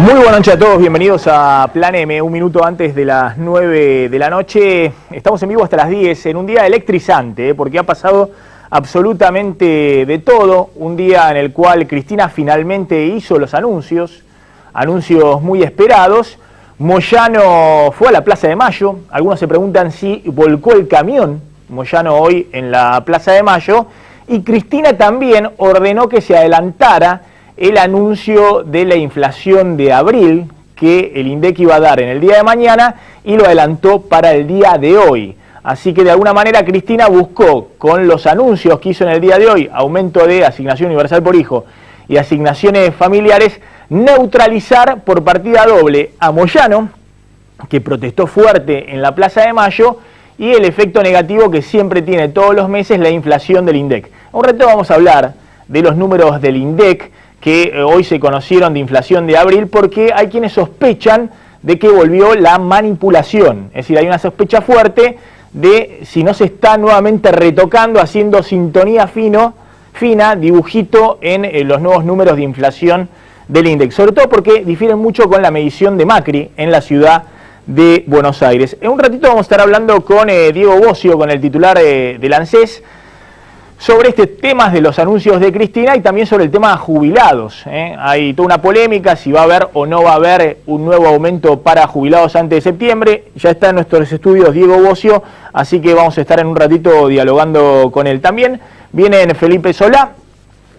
Muy buenas noches a todos, bienvenidos a Plan M, un minuto antes de las 9 de la noche. Estamos en vivo hasta las 10, en un día electrizante, porque ha pasado absolutamente de todo. Un día en el cual Cristina finalmente hizo los anuncios muy esperados. Moyano fue a la Plaza de Mayo, algunos se preguntan si volcó el camión Moyano hoy en la Plaza de Mayo, y Cristina también ordenó que se adelantara el anuncio de la inflación de abril que el INDEC iba a dar en el día de mañana y lo adelantó para el día de hoy. Así que de alguna manera Cristina buscó, con los anuncios que hizo en el día de hoy, aumento de asignación universal por hijo y asignaciones familiares, neutralizar por partida doble a Moyano, que protestó fuerte en la Plaza de Mayo, y el efecto negativo que siempre tiene todos los meses la inflación del INDEC. Un rato vamos a hablar de los números del INDEC, que hoy se conocieron de inflación de abril, porque hay quienes sospechan de que volvió la manipulación. Es decir, hay una sospecha fuerte de si no se está nuevamente retocando, haciendo sintonía fina, dibujito en los nuevos números de inflación del INDEC. Sobre todo porque difieren mucho con la medición de Macri en la ciudad de Buenos Aires. En un ratito vamos a estar hablando con Diego Bossio, con el titular del ANSES, sobre este tema de los anuncios de Cristina y también sobre el tema de jubilados. Hay toda una polémica si va a haber o no va a haber un nuevo aumento para jubilados antes de septiembre. Ya está en nuestros estudios Diego Bossio, así que vamos a estar en un ratito dialogando con él. También vienen Felipe Solá,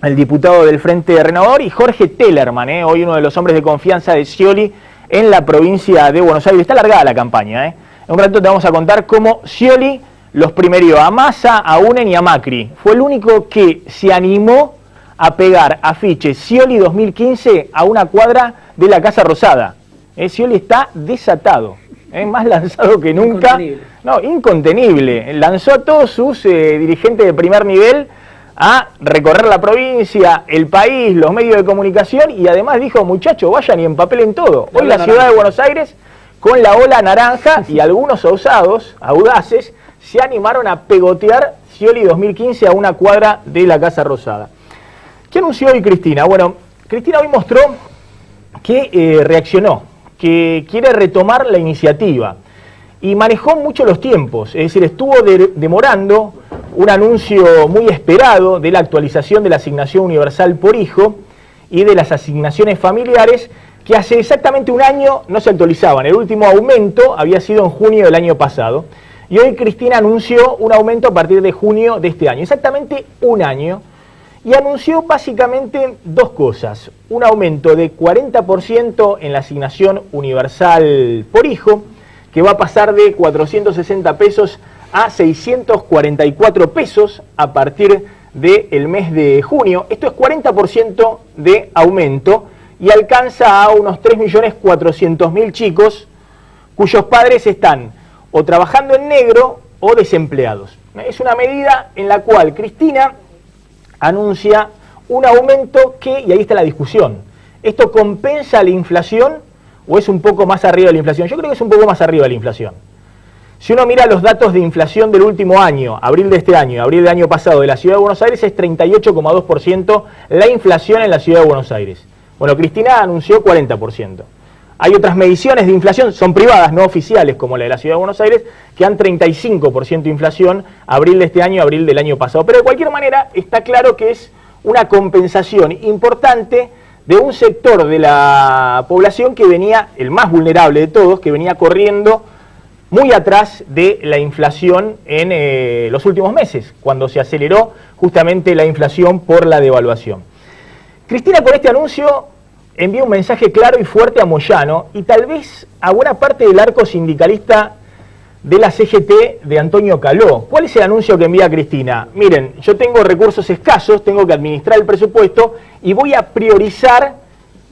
el diputado del Frente Renovador, y Jorge Tellerman, hoy uno de los hombres de confianza de Scioli en la provincia de Buenos Aires. Está alargada la campaña. En un ratito te vamos a contar cómo Scioli los primerió a Massa, a Unen y a Macri. Fue el único que se animó a pegar afiches Scioli 2015 a una cuadra de la Casa Rosada. Scioli está desatado, más lanzado que nunca. Incontenible. No, incontenible. Lanzó a todos sus dirigentes de primer nivel a recorrer la provincia, el país, los medios de comunicación, y además dijo: muchachos, vayan y empapelen todo. Hoy la ciudad de Buenos Aires, con la ola naranja, y algunos audaces, se animaron a pegotear Scioli 2015 a una cuadra de la Casa Rosada. ¿Qué anunció hoy Cristina? Bueno, Cristina hoy mostró que reaccionó, que quiere retomar la iniciativa, y manejó mucho los tiempos. Es decir, estuvo demorando un anuncio muy esperado de la actualización de la asignación universal por hijo y de las asignaciones familiares, que hace exactamente un año no se actualizaban. El último aumento había sido en junio del año pasado. Y hoy Cristina anunció un aumento a partir de junio de este año, exactamente un año, y anunció básicamente dos cosas: un aumento de 40% en la asignación universal por hijo, que va a pasar de 460 pesos a 644 pesos a partir del mes de junio. Esto es 40% de aumento y alcanza a unos 3.400.000 chicos cuyos padres están o trabajando en negro o desempleados. Es una medida en la cual Cristina anuncia un aumento que, y ahí está la discusión, ¿esto compensa la inflación o es un poco más arriba de la inflación? Yo creo que es un poco más arriba de la inflación. Si uno mira los datos de inflación del último año, abril de este año y abril del año pasado de la Ciudad de Buenos Aires, es 38,2% la inflación en la Ciudad de Buenos Aires. Bueno, Cristina anunció 40%. Hay otras mediciones de inflación, son privadas, no oficiales, como la de la Ciudad de Buenos Aires, que dan 35% de inflación, abril de este año, abril del año pasado. Pero de cualquier manera está claro que es una compensación importante de un sector de la población que venía, el más vulnerable de todos, que venía corriendo muy atrás de la inflación en los últimos meses, cuando se aceleró justamente la inflación por la devaluación. Cristina, con este anuncio, envía un mensaje claro y fuerte a Moyano y tal vez a buena parte del arco sindicalista de la CGT de Antonio Caló. ¿Cuál es el anuncio que envía Cristina? Miren, yo tengo recursos escasos, tengo que administrar el presupuesto y voy a priorizar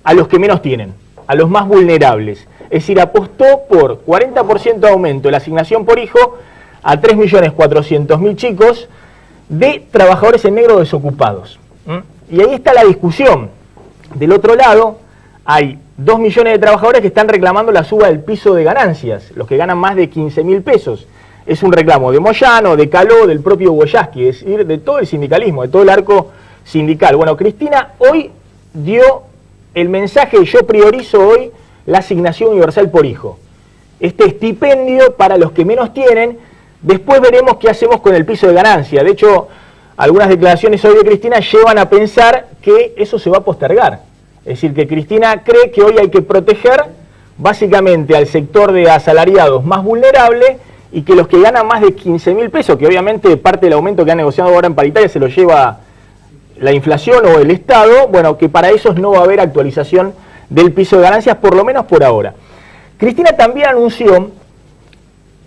a los que menos tienen, a los más vulnerables. Es decir, apostó por 40% de aumento de la asignación por hijo a 3.400.000 chicos de trabajadores en negro desocupados. Y ahí está la discusión. Del otro lado, hay 2 millones de trabajadores que están reclamando la suba del piso de ganancias, los que ganan más de 15.000 pesos. Es un reclamo de Moyano, de Caló, del propio Boyaski, es decir, de todo el sindicalismo, de todo el arco sindical. Bueno, Cristina hoy dio el mensaje: yo priorizo hoy la asignación universal por hijo. Este estipendio para los que menos tienen. Después veremos qué hacemos con el piso de ganancia. De hecho, algunas declaraciones hoy de Cristina llevan a pensar que eso se va a postergar. Es decir, que Cristina cree que hoy hay que proteger básicamente al sector de asalariados más vulnerable, y que los que ganan más de 15.000 pesos, que obviamente parte del aumento que han negociado ahora en paritaria se lo lleva la inflación o el Estado, bueno, que para esos no va a haber actualización del piso de ganancias, por lo menos por ahora. Cristina también anunció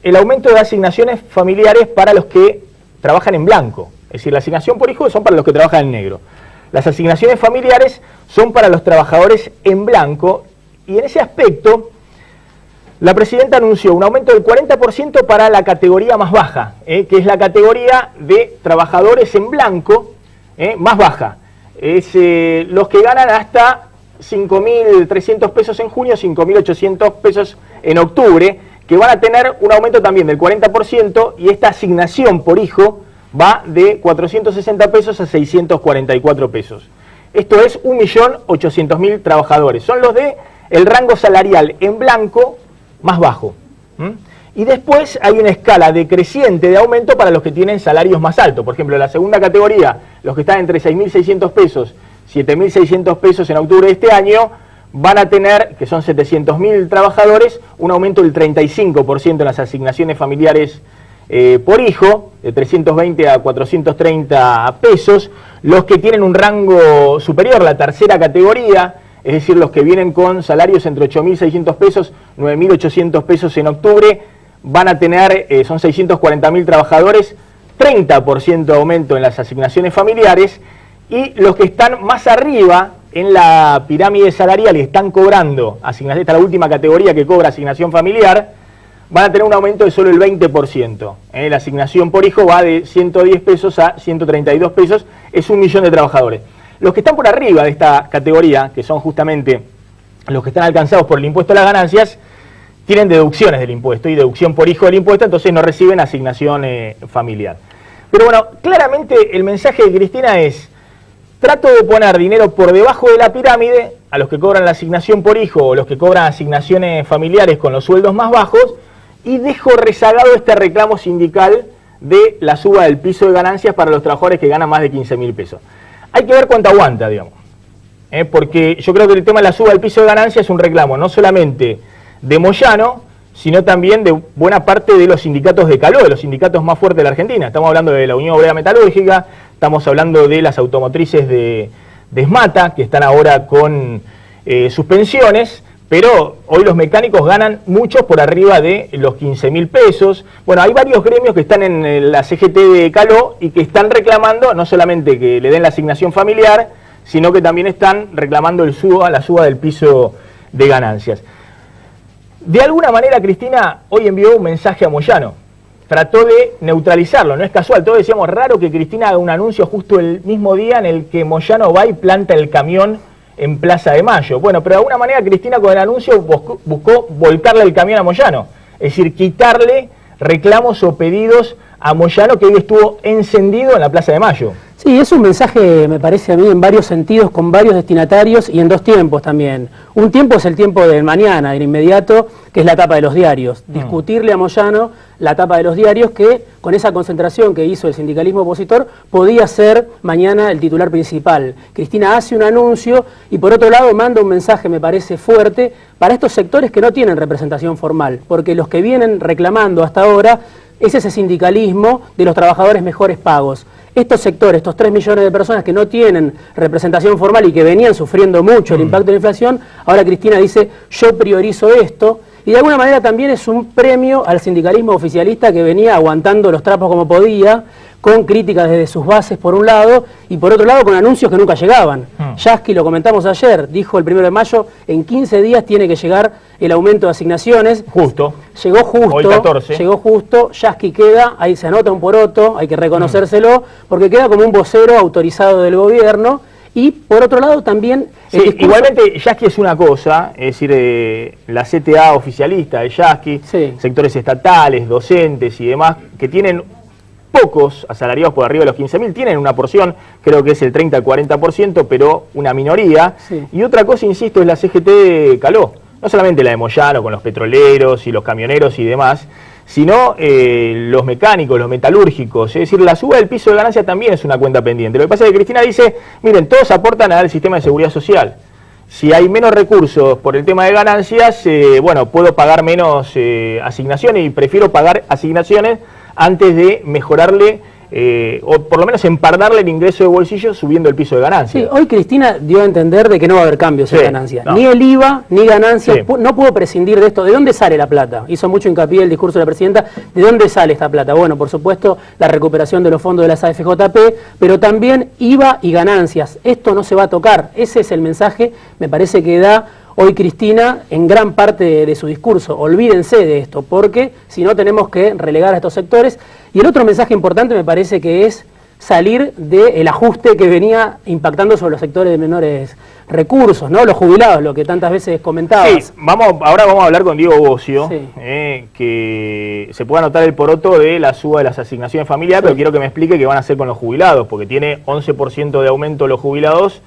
el aumento de asignaciones familiares para los que trabajan en blanco. Es decir, la asignación por hijo son para los que trabajan en negro. Las asignaciones familiares son para los trabajadores en blanco, y en ese aspecto la presidenta anunció un aumento del 40% para la categoría más baja, que es la categoría de trabajadores en blanco más baja. Es los que ganan hasta 5.300 pesos en junio, 5.800 pesos en octubre, que van a tener un aumento también del 40%, y esta asignación por hijo va de 460 pesos a 644 pesos. Esto es 1.800.000 trabajadores. Son los de el rango salarial en blanco más bajo. Y después hay una escala decreciente de aumento para los que tienen salarios más altos. Por ejemplo, la segunda categoría, los que están entre 6.600 pesos, 7.600 pesos en octubre de este año, van a tener, que son 700.000 trabajadores, un aumento del 35% en las asignaciones familiares por hijo, de 320 a 430 pesos. Los que tienen un rango superior, la tercera categoría, es decir, los que vienen con salarios entre 8.600 pesos, 9.800 pesos en octubre, van a tener, son 640.000 trabajadores, 30% de aumento en las asignaciones familiares. Y los que están más arriba en la pirámide salarial y están cobrando asignación, esta es la última categoría que cobra asignación familiar, van a tener un aumento de solo el 20%. La asignación por hijo va de 110 pesos a 132 pesos, es 1 millón de trabajadores. Los que están por arriba de esta categoría, que son justamente los que están alcanzados por el impuesto a las ganancias, tienen deducciones del impuesto y deducción por hijo del impuesto, entonces no reciben asignación familiar. Pero bueno, claramente el mensaje de Cristina es: trato de poner dinero por debajo de la pirámide a los que cobran la asignación por hijo o los que cobran asignaciones familiares con los sueldos más bajos, y dejo rezagado este reclamo sindical de la suba del piso de ganancias para los trabajadores que ganan más de 15.000 pesos. Hay que ver cuánto aguanta, digamos, porque yo creo que el tema de la suba del piso de ganancias es un reclamo no solamente de Moyano, sino también de buena parte de los sindicatos de calor, de los sindicatos más fuertes de la Argentina. Estamos hablando de la Unión Obrera Metalúrgica, estamos hablando de las automotrices de SMATA, que están ahora con suspensiones, pero hoy los mecánicos ganan muchos por arriba de los 15.000 pesos. Bueno, hay varios gremios que están en la CGT de Caló y que están reclamando no solamente que le den la asignación familiar, sino que también están reclamando la suba del piso de ganancias. De alguna manera Cristina hoy envió un mensaje a Moyano, trató de neutralizarlo, no es casual. Todos decíamos, raro que Cristina haga un anuncio justo el mismo día en el que Moyano va y planta el camión en Plaza de Mayo. Bueno, pero de alguna manera Cristina con el anuncio buscó volcarle el camión a Moyano, es decir, quitarle reclamos o pedidos a Moyano, que hoy estuvo encendido en la Plaza de Mayo. Sí, es un mensaje, me parece a mí, en varios sentidos, con varios destinatarios y en dos tiempos también. Un tiempo es el tiempo del mañana, del inmediato, que es la tapa de los diarios. Discutirle a Moyano la tapa de los diarios, que con esa concentración que hizo el sindicalismo opositor, podía ser mañana el titular principal. Cristina hace un anuncio y por otro lado manda un mensaje, me parece fuerte, para estos sectores que no tienen representación formal, porque los que vienen reclamando hasta ahora es ese sindicalismo de los trabajadores mejores pagos. Estos sectores, estos 3 millones de personas que no tienen representación formal y que venían sufriendo mucho el impacto de la inflación, ahora Cristina dice, yo priorizo esto, y de alguna manera también es un premio al sindicalismo oficialista que venía aguantando los trapos como podía, con críticas desde sus bases por un lado, y por otro lado con anuncios que nunca llegaban. Yasky, lo comentamos ayer, dijo el 1 de mayo, en 15 días tiene que llegar el aumento de asignaciones. Justo. Llegó justo. Hoy 14. Llegó justo. Yasky queda, ahí se anota un poroto, hay que reconocérselo, porque queda como un vocero autorizado del gobierno. Y por otro lado también... Sí, igualmente Yasky es una cosa, es decir, la CTA oficialista de Yasky, sí, sectores estatales, docentes y demás, que tienen pocos asalariados por arriba de los 15.000 tienen una porción, creo que es el 30 al 40%, pero una minoría. Sí. Y otra cosa, insisto, es la CGT caló. No solamente la de Moyano con los petroleros y los camioneros y demás, sino los mecánicos, los metalúrgicos. Es decir, la suba del piso de ganancia también es una cuenta pendiente. Lo que pasa es que Cristina dice, miren, todos aportan al sistema de seguridad social. Si hay menos recursos por el tema de ganancias, bueno, puedo pagar menos asignaciones y prefiero pagar asignaciones antes de mejorarle o por lo menos empardarle el ingreso de bolsillo subiendo el piso de ganancias. Sí, hoy Cristina dio a entender de que no va a haber cambios en ganancias. No. Ni el IVA, ni ganancias. Sí. No puedo prescindir de esto. ¿De dónde sale la plata? Hizo mucho hincapié el discurso de la presidenta. ¿De dónde sale esta plata? Bueno, por supuesto, la recuperación de los fondos de las AFJP, pero también IVA y ganancias. Esto no se va a tocar. Ese es el mensaje, me parece que da hoy Cristina en gran parte de su discurso. Olvídense de esto, porque si no tenemos que relegar a estos sectores. Y el otro mensaje importante me parece que es salir del ajuste que venía impactando sobre los sectores de menores recursos, ¿no? Los jubilados, lo que tantas veces comentabas. Sí, ahora vamos a hablar con Diego Bocio, sí. Que se pueda notar el poroto de la suba de las asignaciones familiares, sí. Pero quiero que me explique qué van a hacer con los jubilados, porque tiene 11% de aumento los jubilados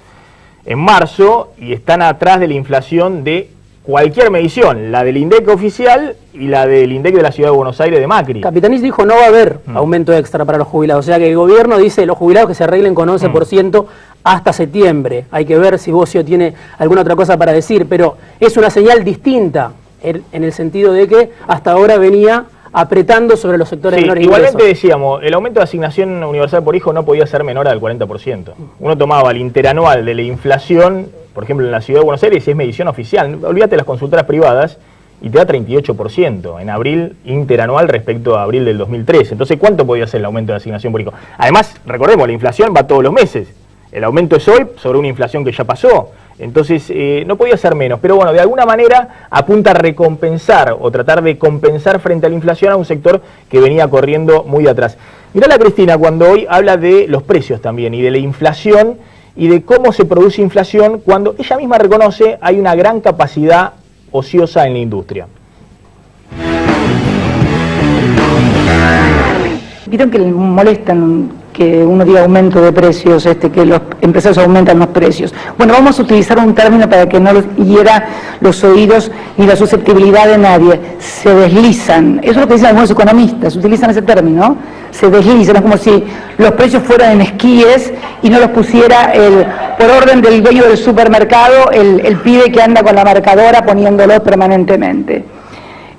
en marzo y están atrás de la inflación de cualquier medición, la del INDEC oficial y la del INDEC de la Ciudad de Buenos Aires de Macri. Capitanich dijo no va a haber aumento extra para los jubilados, o sea que el gobierno dice los jubilados que se arreglen con 11% hasta septiembre. Hay que ver si Bocio tiene alguna otra cosa para decir, pero es una señal distinta en el sentido de que hasta ahora venía apretando sobre los sectores menores. Igualmente decíamos, el aumento de asignación universal por hijo no podía ser menor al 40%. Uno tomaba el interanual de la inflación, por ejemplo en la Ciudad de Buenos Aires, y es medición oficial, olvídate de las consultoras privadas, y te da 38% en abril interanual respecto a abril del 2013. Entonces, ¿cuánto podía ser el aumento de asignación por hijo? Además, recordemos, la inflación va todos los meses. El aumento es hoy sobre una inflación que ya pasó. Entonces, no podía ser menos. Pero bueno, de alguna manera apunta a recompensar o tratar de compensar frente a la inflación a un sector que venía corriendo muy atrás. Mirá la Cristina cuando hoy habla de los precios también y de la inflación y de cómo se produce inflación cuando ella misma reconoce hay una gran capacidad ociosa en la industria. Vieron que les molestan que uno diga aumento de precios, que los empresarios aumentan los precios. Bueno, vamos a utilizar un término para que no hiera los oídos ni la susceptibilidad de nadie. Se deslizan. Eso es lo que dicen algunos economistas, utilizan ese término. Se deslizan, es como si los precios fueran en esquíes y no los pusiera por orden del dueño del supermercado, el pibe que anda con la marcadora poniéndolo permanentemente.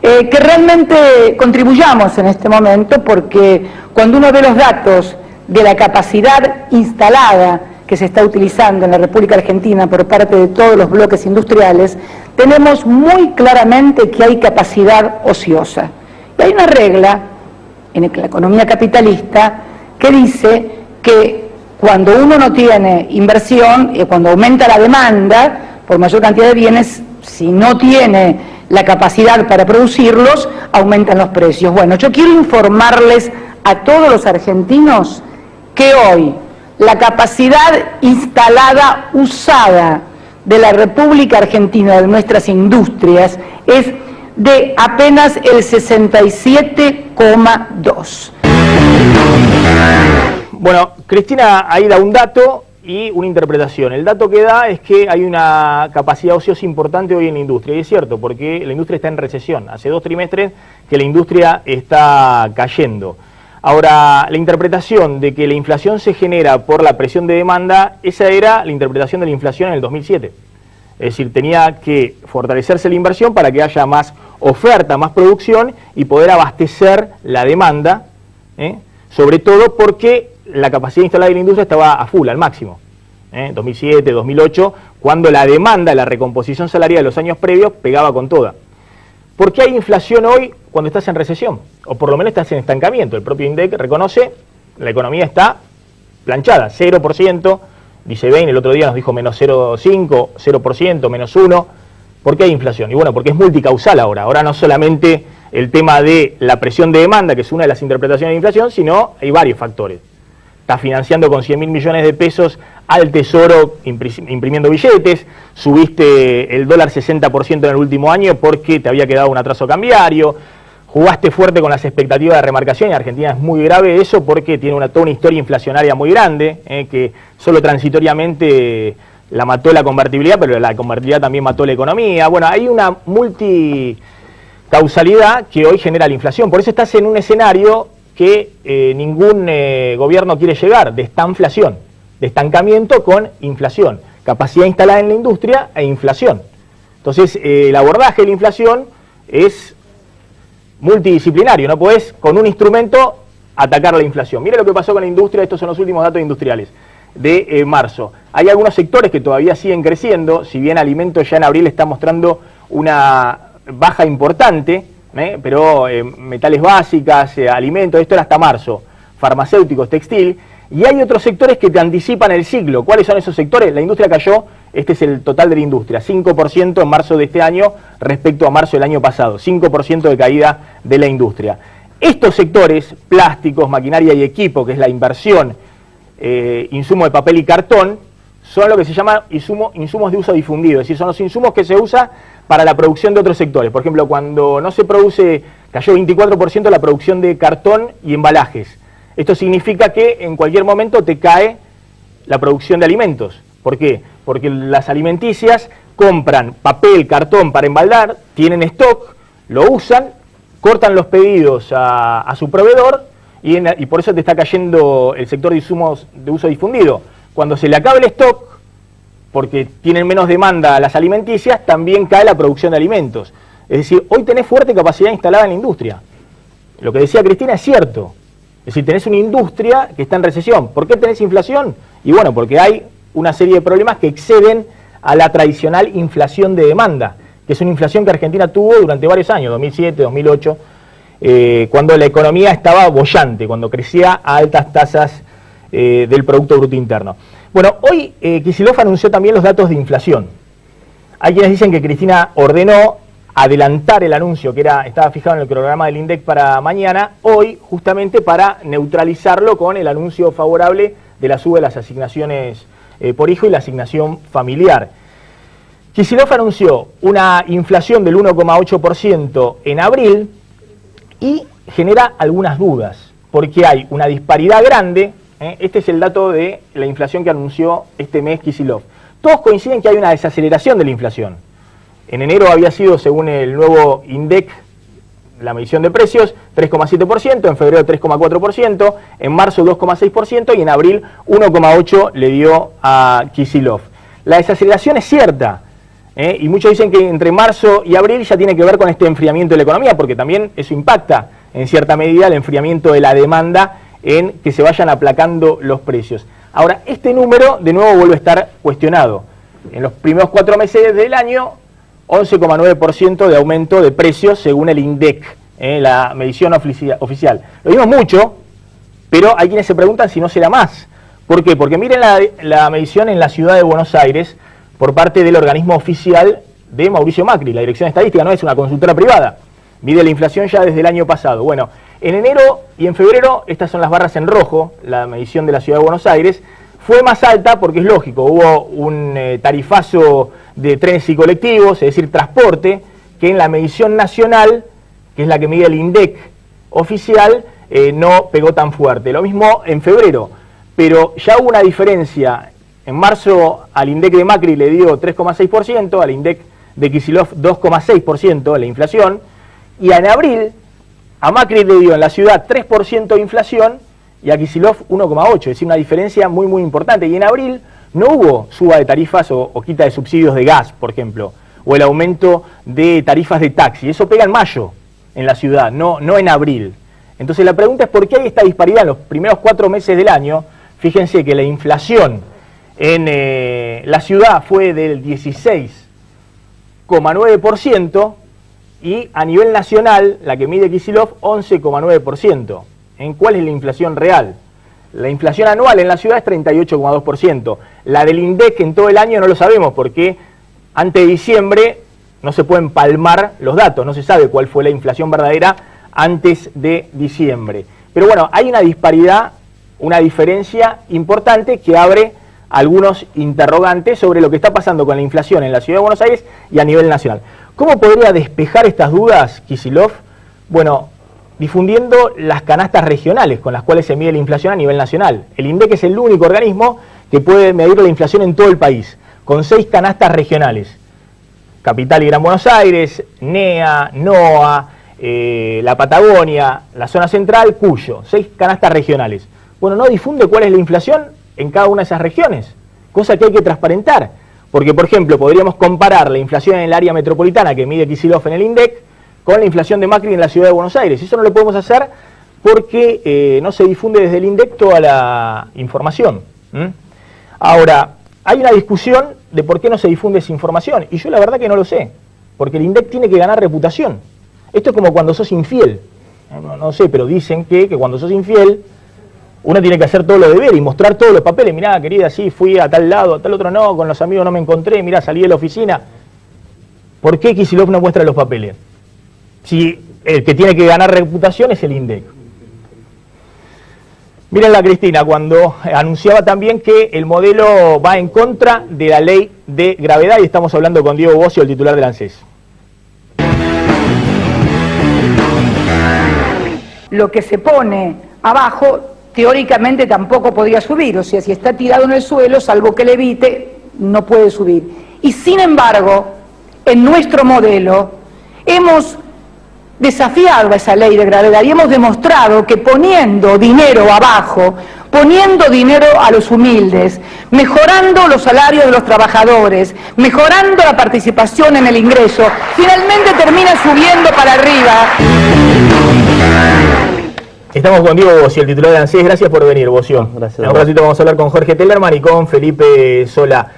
Que realmente contribuyamos en este momento, porque cuando uno ve los datos de la capacidad instalada que se está utilizando en la República Argentina por parte de todos los bloques industriales, tenemos muy claramente que hay capacidad ociosa. Y hay una regla en la economía capitalista que dice que cuando uno no tiene inversión, cuando aumenta la demanda por mayor cantidad de bienes, si no tiene la capacidad para producirlos, aumentan los precios. Bueno, yo quiero informarles a todos los argentinos que hoy la capacidad instalada, usada de la República Argentina, de nuestras industrias, es de apenas el 67,2. Bueno, Cristina ahí da un dato y una interpretación. El dato que da es que hay una capacidad ociosa importante hoy en la industria, y es cierto, porque la industria está en recesión. Hace 2 trimestres que la industria está cayendo. Ahora, la interpretación de que la inflación se genera por la presión de demanda, esa era la interpretación de la inflación en el 2007. Es decir, tenía que fortalecerse la inversión para que haya más oferta, más producción y poder abastecer la demanda, sobre todo porque la capacidad instalada de la industria estaba a full, al máximo. 2007, 2008, cuando la demanda, la recomposición salarial de los años previos pegaba con toda. ¿Por qué hay inflación hoy cuando estás en recesión? O por lo menos estás en estancamiento. El propio INDEC reconoce la economía está planchada, 0%, dice Bain, el otro día nos dijo menos 0,5%, 0%, menos 1%. ¿Por qué hay inflación? Y bueno, porque es multicausal ahora. Ahora no solamente el tema de la presión de demanda, que es una de las interpretaciones de inflación, sino hay varios factores. Estás financiando con 100.000 millones de pesos al Tesoro imprimiendo billetes, subiste el dólar 60% en el último año porque te había quedado un atraso cambiario, jugaste fuerte con las expectativas de remarcación, y Argentina es muy grave eso porque tiene toda una historia inflacionaria muy grande, que solo transitoriamente la mató la convertibilidad, pero la convertibilidad también mató la economía. Bueno, hay una multicausalidad que hoy genera la inflación. Por eso estás en un escenario que ningún gobierno quiere llegar, de estanflación, de estancamiento con inflación, capacidad instalada en la industria e inflación. Entonces, el abordaje de la inflación es multidisciplinario, no podés con un instrumento atacar la inflación. Mira lo que pasó con la industria, estos son los últimos datos industriales de marzo. Hay algunos sectores que todavía siguen creciendo, si bien alimentos ya en abril está mostrando una baja importante, pero metales básicas, alimentos, esto era hasta marzo, farmacéuticos, textil, y hay otros sectores que te anticipan el ciclo. ¿Cuáles son esos sectores? La industria cayó, este es el total de la industria, 5% en marzo de este año respecto a marzo del año pasado, 5% de caída de la industria. Estos sectores, plásticos, maquinaria y equipo, que es la inversión, insumo de papel y cartón, son lo que se llama insumos de uso difundido, es decir, son los insumos que se usan para la producción de otros sectores. Por ejemplo, cuando no se produce, cayó 24% la producción de cartón y embalajes. Esto significa que en cualquier momento te cae la producción de alimentos. ¿Por qué? Porque las alimenticias compran papel, cartón para embaldar, tienen stock, lo usan, cortan los pedidos a su proveedor y por eso te está cayendo el sector de insumos de uso difundido. Cuando se le acabe el stock, porque tienen menos demanda las alimenticias, también cae la producción de alimentos. Es decir, hoy tenés fuerte capacidad instalada en la industria. Lo que decía Cristina es cierto. Es decir, tenés una industria que está en recesión. ¿Por qué tenés inflación? Y bueno, porque hay una serie de problemas que exceden a la tradicional inflación de demanda, que es una inflación que Argentina tuvo durante varios años, 2007, 2008, cuando la economía estaba boyante, cuando crecía a altas tasas del Producto Bruto Interno. Bueno, hoy Kicillof anunció también los datos de inflación. Hay quienes dicen que Cristina ordenó adelantar el anuncio que estaba fijado en el programa del INDEC para mañana, hoy justamente para neutralizarlo con el anuncio favorable de la suba de las asignaciones por hijo y la asignación familiar. Kicillof anunció una inflación del 1,8% en abril y genera algunas dudas, porque hay una disparidad grande. Este es el dato de la inflación que anunció este mes Kicillof. Todos coinciden que hay una desaceleración de la inflación. En enero había sido, según el nuevo INDEC, la medición de precios, 3,7%, en febrero 3,4%, en marzo 2,6% y en abril 1,8% le dio a Kicillof. La desaceleración es cierta, y muchos dicen que entre marzo y abril ya tiene que ver con este enfriamiento de la economía, porque también eso impacta en cierta medida el enfriamiento de la demanda en que se vayan aplacando los precios. Ahora, este número de nuevo vuelve a estar cuestionado. En los primeros 4 meses del año, 11,9% de aumento de precios según el INDEC, la medición oficial. Lo vimos mucho, pero hay quienes se preguntan si no será más. ¿Por qué? Porque miren la medición en la ciudad de Buenos Aires por parte del organismo oficial de Mauricio Macri, la Dirección de Estadística, no es una consultora privada. Mide la inflación ya desde el año pasado. Bueno, en enero y en febrero, estas son las barras en rojo, la medición de la ciudad de Buenos Aires, fue más alta porque es lógico, hubo un tarifazo de trenes y colectivos, es decir, transporte, que en la medición nacional, que es la que mide el INDEC oficial, no pegó tan fuerte. Lo mismo en febrero, pero ya hubo una diferencia. En marzo al INDEC de Macri le dio 3,6%, al INDEC de Kicillof 2,6% la inflación, y en abril a Macri le dio en la ciudad 3% de inflación y a Kicillof 1,8%, es decir, una diferencia muy muy importante. Y en abril no hubo suba de tarifas o quita de subsidios de gas, por ejemplo, o el aumento de tarifas de taxi. Eso pega en mayo en la ciudad, no en abril. Entonces la pregunta es por qué hay esta disparidad en los primeros 4 meses del año. Fíjense que la inflación en la ciudad fue del 16,9% y a nivel nacional, la que mide Kicillof, 11,9%. ¿En cuál es la inflación real? La inflación anual en la ciudad es 38,2%. La del INDEC en todo el año no lo sabemos porque antes de diciembre no se pueden palmar los datos, no se sabe cuál fue la inflación verdadera antes de diciembre. Pero bueno, hay una disparidad, una diferencia importante que abre algunos interrogantes sobre lo que está pasando con la inflación en la Ciudad de Buenos Aires y a nivel nacional. ¿Cómo podría despejar estas dudas Kicillof? Bueno, difundiendo las canastas regionales con las cuales se mide la inflación a nivel nacional. El INDEC es el único organismo que puede medir la inflación en todo el país, con 6 canastas regionales. Capital y Gran Buenos Aires, NEA, NOA, la Patagonia, la zona central, Cuyo. 6 canastas regionales. Bueno, no difunde cuál es la inflación en cada una de esas regiones, cosa que hay que transparentar. Porque, por ejemplo, podríamos comparar la inflación en el área metropolitana que mide Kicillof en el INDEC con la inflación de Macri en la ciudad de Buenos Aires. Eso no lo podemos hacer porque no se difunde desde el INDEC toda la información. Ahora, hay una discusión de por qué no se difunde esa información, y yo la verdad que no lo sé, porque el INDEC tiene que ganar reputación. Esto es como cuando sos infiel. No sé, pero dicen que cuando sos infiel, uno tiene que hacer todo lo deber y mostrar todos los papeles. Mirá, querida, sí, fui a tal lado, a tal otro no, con los amigos no me encontré, mirá, salí de la oficina. ¿Por qué Kicillof no muestra los papeles? Si el que tiene que ganar reputación es el INDEC. Mírenla, Cristina, cuando anunciaba también que el modelo va en contra de la ley de gravedad, y estamos hablando con Diego Bossio, el titular del ANSES. Lo que se pone abajo, teóricamente tampoco podría subir, o sea, si está tirado en el suelo, salvo que levite, no puede subir. Y sin embargo, en nuestro modelo, hemos desafiado a esa ley de gravedad y hemos demostrado que poniendo dinero abajo, poniendo dinero a los humildes, mejorando los salarios de los trabajadores, mejorando la participación en el ingreso, finalmente termina subiendo para arriba. Estamos con Diego Bossio, el titular de ANSES. Gracias por venir, Bossio. Gracias. En un ratito vamos a hablar con Jorge Tellerman y con Felipe Solá.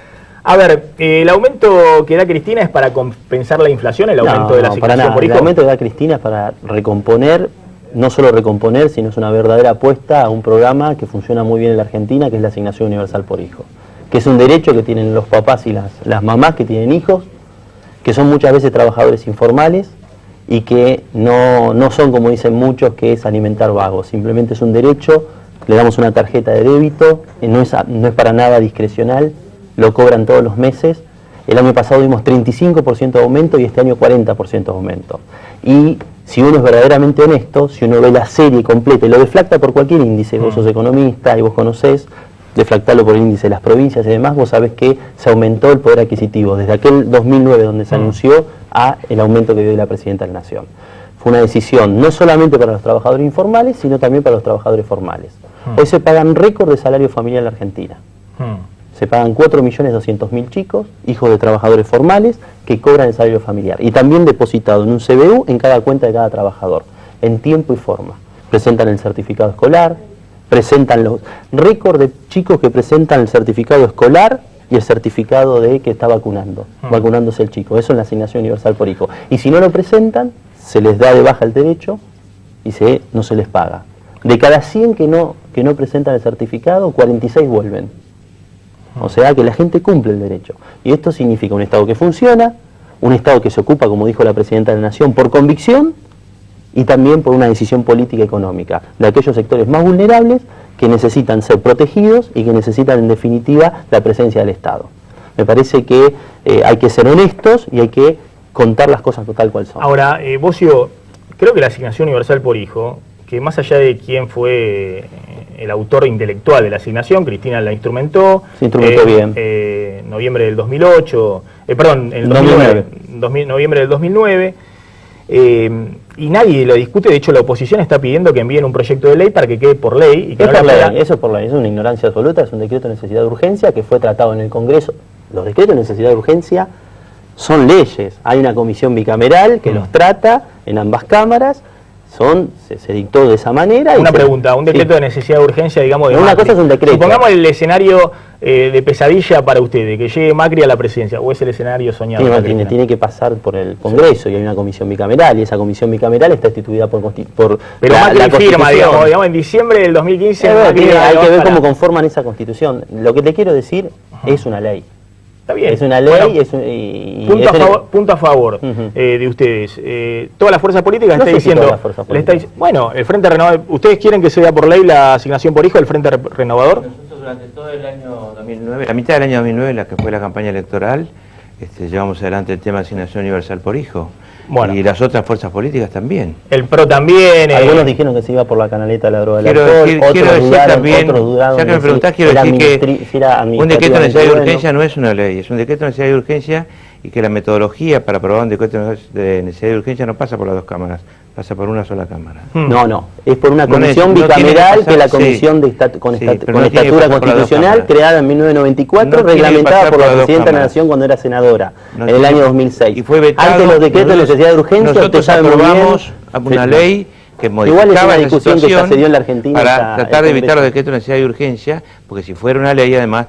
A ver, ¿el aumento que da Cristina es para compensar la inflación, el aumento de la asignación por hijo? El aumento que da Cristina es para recomponer, no solo recomponer, sino es una verdadera apuesta a un programa que funciona muy bien en la Argentina, que es la asignación universal por hijo. Que es un derecho que tienen los papás y las mamás que tienen hijos, que son muchas veces trabajadores informales y que no son, como dicen muchos, que es alimentar vagos. Simplemente es un derecho, le damos una tarjeta de débito, no es para nada discrecional, lo cobran todos los meses. El año pasado dimos 35% de aumento y este año 40% de aumento. Y si uno es verdaderamente honesto, si uno ve la serie completa y lo deflacta por cualquier índice, vos sos economista y vos conocés, deflactarlo por el índice de las provincias y demás, vos sabés que se aumentó el poder adquisitivo desde aquel 2009 donde se anunció a el aumento que dio la Presidenta de la Nación. Fue una decisión no solamente para los trabajadores informales, sino también para los trabajadores formales. Hoy se pagan récord de salario familiar en la Argentina. Se pagan 4.200.000 chicos, hijos de trabajadores formales, que cobran el salario familiar. Y también depositado en un CBU en cada cuenta de cada trabajador, en tiempo y forma. Presentan el certificado escolar, presentan los récords de chicos que presentan el certificado escolar y el certificado de que está vacunándose el chico. Eso es la asignación universal por hijo. Y si no lo presentan, se les da de baja el derecho y no se les paga. De cada 100 que no presentan el certificado, 46 vuelven. O sea que la gente cumple el derecho. Y esto significa un Estado que funciona, un Estado que se ocupa, como dijo la Presidenta de la Nación, por convicción y también por una decisión política económica de aquellos sectores más vulnerables que necesitan ser protegidos y que necesitan en definitiva la presencia del Estado. Me parece que hay que ser honestos y hay que contar las cosas tal cual son. Ahora, Bossio, creo que la asignación universal por hijo, que más allá de quién fue el autor intelectual de la asignación, Cristina la instrumentó. Se instrumentó bien. Noviembre del 2008, perdón, en el 2009. Noviembre del 2009. Y nadie lo discute. De hecho, la oposición está pidiendo que envíen un proyecto de ley para que quede por ley. Y que eso es por ley, es una ignorancia absoluta, es un decreto de necesidad de urgencia que fue tratado en el Congreso. Los decretos de necesidad de urgencia son leyes. Hay una comisión bicameral que los trata en ambas cámaras. Se dictó de esa manera. Una pregunta, un decreto de necesidad de urgencia, digamos, de una Macri. cosa es un decreto. Supongamos el escenario de pesadilla para ustedes, que llegue Macri a la presidencia, o es el escenario soñado. Sí, tiene que pasar por el Congreso y hay una comisión bicameral, y esa comisión bicameral está instituida por Pero Macri firma, digamos, en diciembre del 2015. Hay que ver cómo conforman esa constitución. Lo que te quiero decir es una ley. Está bien. Es una ley. Bueno, punto a favor de ustedes. Toda la fuerza política está diciendo. Bueno, el Frente Renovador. ¿Ustedes quieren que sea por ley la asignación por hijo del Frente Renovador? Nosotros durante todo el año 2009, la mitad del año 2009, la que fue la campaña electoral, llevamos adelante el tema de asignación universal por hijo. Bueno. Y las otras fuerzas políticas también. El PRO también. Algunos dijeron que se iba por la canaleta de la droga del Quiero alcohol, decir, otros quiero decir dudaron, también, otros dudaron ya que me de preguntás, si quiero era decir que si era un decreto de necesidad de bueno. urgencia no es una ley, es un decreto de necesidad de urgencia, y que la metodología para aprobar un decreto de necesidad de urgencia no pasa por las dos cámaras, pasa por una sola cámara. No, es por una No comisión no bicameral que que la pasar, comisión sí. con Sí, pero no tiene que estatura pasar por las dos constitucional cámaras. creada en 1994, No tiene que reglamentada pasar por la por las dos Presidenta de la cámaras. Nación cuando era senadora, No en el tiene- año 2006. Y fue vetado. Antes los decretos de necesidad de urgencia, usted nosotros sabe muy bien. aprobamos una Sí. ley que Igual es modificaba una esa discusión que ya situación se dio en la Argentina, para está tratar de el evitar los Congreso. decretos de necesidad de urgencia, porque si fuera una ley además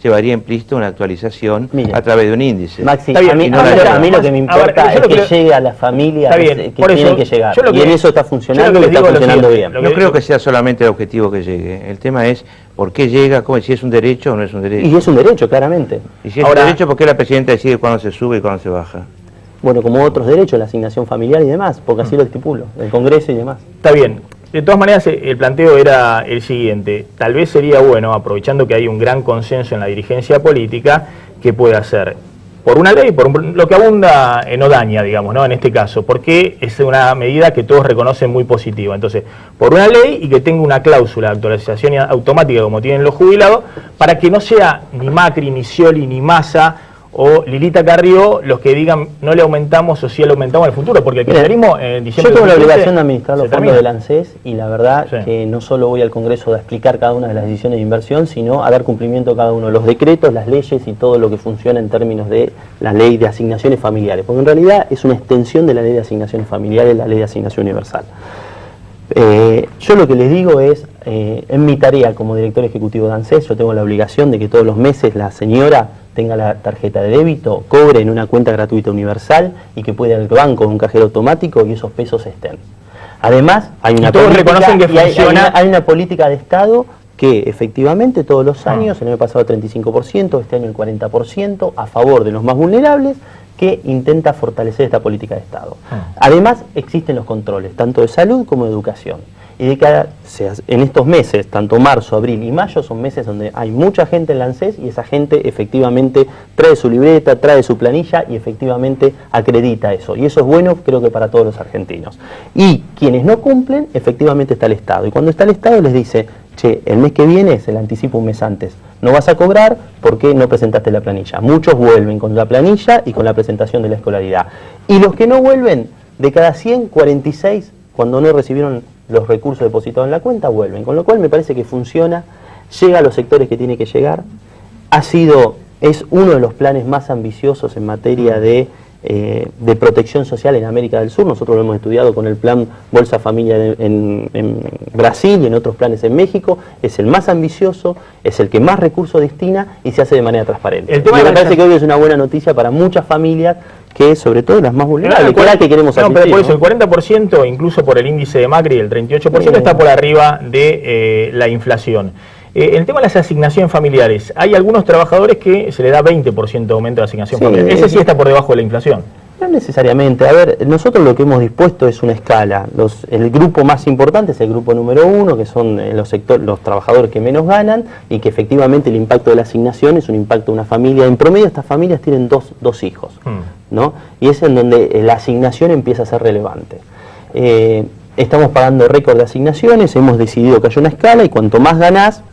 llevaría implícito una actualización Mire, a través de un índice. Maxi, Está bien, a mí, y no a la mí- ley. a mí lo que me A ver, importa yo es lo que que- llegue a las familias Está bien, que por tienen eso, que llegar. yo lo Y en que- eso está yo funcionando lo y que les está digo es lo funcionando siguiente, bien. lo No creo que sea solamente el objetivo que llegue. El tema es por qué llega, si es un derecho o no es un derecho. Y es un derecho, claramente. Y si es Ahora- un derecho, ¿por qué la presidenta decide cuándo se sube y cuándo se baja? Bueno, como otros derechos, la asignación familiar y demás, porque así lo estipulo, el Congreso y demás. Está bien. De todas maneras, el planteo era el siguiente. Tal vez sería bueno, aprovechando que hay un gran consenso en la dirigencia política, que pueda hacer por una ley, lo que abunda no daña, digamos, ¿no? En este caso, porque es una medida que todos reconocen muy positiva. Entonces, por una ley y que tenga una cláusula de actualización automática como tienen los jubilados, para que no sea ni Macri, ni Scioli, ni Massa o Lilita Carrió los que digan no le aumentamos o sí le aumentamos en el futuro, porque el kirchnerismo en diciembre Yo tengo la 2015 obligación de administrar los se fondos termina. del ANSES y la verdad Sí. que no solo voy al Congreso a explicar cada una de las decisiones de inversión, sino a dar cumplimiento a cada uno de los decretos, las leyes y todo lo que funciona en términos de la ley de asignaciones familiares, porque en realidad es una extensión de la ley de asignaciones familiares, la ley de asignación universal. Yo lo que les digo es, en mi tarea como director ejecutivo de ANSES, yo tengo la obligación de que todos los meses la señora tenga la tarjeta de débito, cobre en una cuenta gratuita universal y que pueda ir al banco con un cajero automático y esos pesos estén. Además, hay una todos política, reconocen que funciona. hay una política de Estado que efectivamente todos los años, el año pasado 35%, este año el 40%, a favor de los más vulnerables, que intenta fortalecer esta política de Estado. Además, existen los controles, tanto de salud como de educación. Y en estos meses, tanto marzo, abril y mayo, son meses donde hay mucha gente en la ANSES y esa gente efectivamente trae su libreta, trae su planilla y efectivamente acredita eso. Y eso es bueno, creo que para todos los argentinos. Y quienes no cumplen, efectivamente está el Estado. Y cuando está el Estado les dice, che, el mes que viene se le anticipa un mes antes. No vas a cobrar porque no presentaste la planilla. Muchos vuelven con la planilla y con la presentación de la escolaridad. Y los que no vuelven, de cada 100, 46, cuando no recibieron los recursos depositados en la cuenta, vuelven. Con lo cual me parece que funciona, llega a los sectores que tiene que llegar. Es uno de los planes más ambiciosos en materia de protección social en América del Sur. Nosotros lo hemos estudiado con el plan Bolsa Familia en Brasil y en otros planes en México. Es el más ambicioso, es el que más recursos destina y se hace de manera transparente. El tema Y me de parece que hoy es una buena noticia para muchas familias, que sobre todo las más vulnerables, que es la que queremos no, asistir. pero por eso, ¿no? el 40%, incluso por el índice de Macri, el 38%, Sí. está por arriba de la inflación. El tema de las asignaciones familiares. Hay algunos trabajadores que se le da 20% de aumento de asignación Sí, familiar. Ese sí está por debajo de la inflación. No necesariamente. A ver, nosotros lo que hemos dispuesto es una escala. El grupo más importante es el grupo número 1, que son los trabajadores que menos ganan y que efectivamente el impacto de la asignación es un impacto de una familia. En promedio estas familias tienen dos hijos, ¿no? Y es en donde la asignación empieza a ser relevante. Estamos pagando récord de asignaciones, hemos decidido que haya una escala y cuanto más ganás,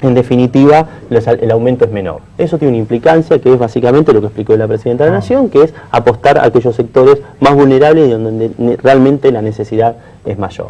en definitiva, el aumento es menor. Eso tiene una implicancia que es básicamente lo que explicó la Presidenta de la Nación, que es apostar a aquellos sectores más vulnerables y donde realmente la necesidad es mayor.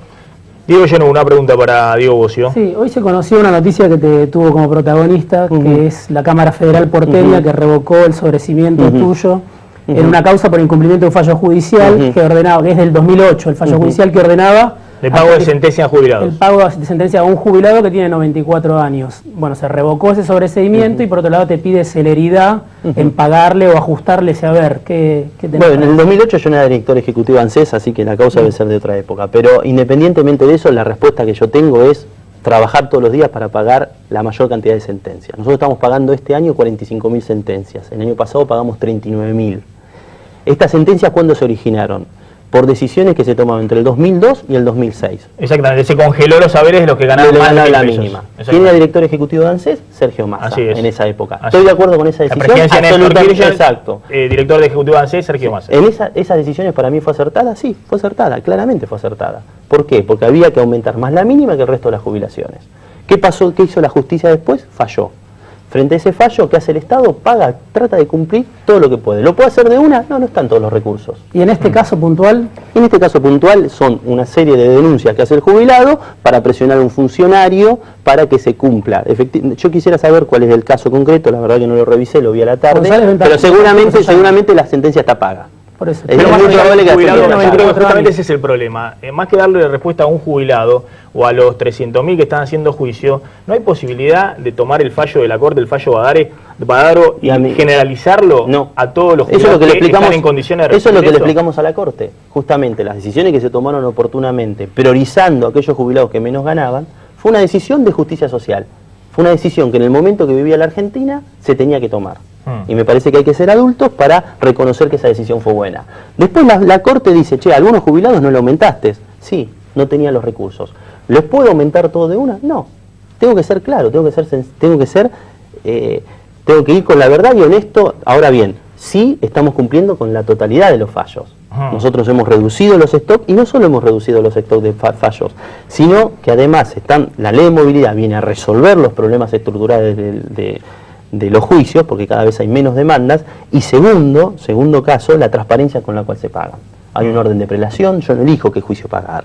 Diego Lleno, una pregunta para Diego Bocio. Sí, hoy se conoció una noticia que te tuvo como protagonista, que es la Cámara Federal porteña que revocó el sobrecimiento tuyo en una causa por incumplimiento de un fallo judicial que ordenaba, que es del 2008, el fallo judicial que ordenaba De pago de sentencia a jubilados. el pago de sentencia a un jubilado que tiene 94 años. Bueno, se revocó ese sobreseimiento y por otro lado te pide celeridad en pagarle o ajustarle ese haber. ¿Qué tenés Bueno, en para el 2008 yo no era director ejecutivo de ANSES, así que la causa debe ser de otra época. Pero independientemente de eso, la respuesta que yo tengo es trabajar todos los días para pagar la mayor cantidad de sentencias. Nosotros estamos pagando este año 45.000 sentencias. El año pasado pagamos 39.000. ¿Estas sentencias cuándo se originaron? por decisiones que se tomaron entre el 2002 y el 2006. Exactamente, se congeló los saberes de los que ganaban más de la 1.000 mínima. pesos. ¿Quién era director ejecutivo de ANSES? Sergio Massa, Así es. en esa época. Así ¿Estoy de es. acuerdo con esa La decisión? presidencia de Néstor Absolutamente, Kirchner, exacto. Director de Ejecutivo de ANSES, Sergio Massa. En esas decisiones para mí fue acertada, sí, fue acertada, claramente fue acertada. ¿Por qué? Porque había que aumentar más la mínima que el resto de las jubilaciones. ¿Qué pasó? ¿Qué hizo la justicia después? Falló. Frente a ese fallo, ¿qué hace el Estado? Paga, trata de cumplir todo lo que puede. ¿Lo puede hacer de una? No, no están todos los recursos. Y en este caso puntual, En este caso puntual son una serie de denuncias que hace el jubilado para presionar a un funcionario para que se cumpla. Yo quisiera saber cuál es el caso concreto, la verdad que no lo revisé, lo vi a la tarde, González, pero seguramente la sentencia está paga. por eso. Es Pero más muy allá probable del que jubilado, haya yo sido creo que pasado. justamente ese es el problema. Más que darle respuesta a un jubilado o a los 300.000 que están haciendo juicio, no hay posibilidad de tomar el fallo de la Corte, el fallo Badaro, y generalizarlo a todos los jubilados que están en condiciones de Eso es lo que le recibir explicamos a la Corte. Justamente las decisiones que se tomaron oportunamente, priorizando a aquellos jubilados que menos ganaban, fue una decisión de justicia social. Fue una decisión que en el momento que vivía la Argentina se tenía que tomar. Y me parece que hay que ser adultos para reconocer que esa decisión fue buena. Después la Corte dice, che, a algunos jubilados no lo aumentaste. Sí, no tenía los recursos. ¿Les puedo aumentar todo de una? No. Tengo que ser claro, tengo que ir con la verdad y honesto. Ahora bien, sí estamos cumpliendo con la totalidad de los fallos. Nosotros hemos reducido los stocks, y no solo hemos reducido los stocks de fallos, sino que además la ley de movilidad viene a resolver los problemas estructurales de los juicios, porque cada vez hay menos demandas, y segundo caso, la transparencia con la cual se pagan. Hay un orden de prelación, yo no elijo qué juicio pagar.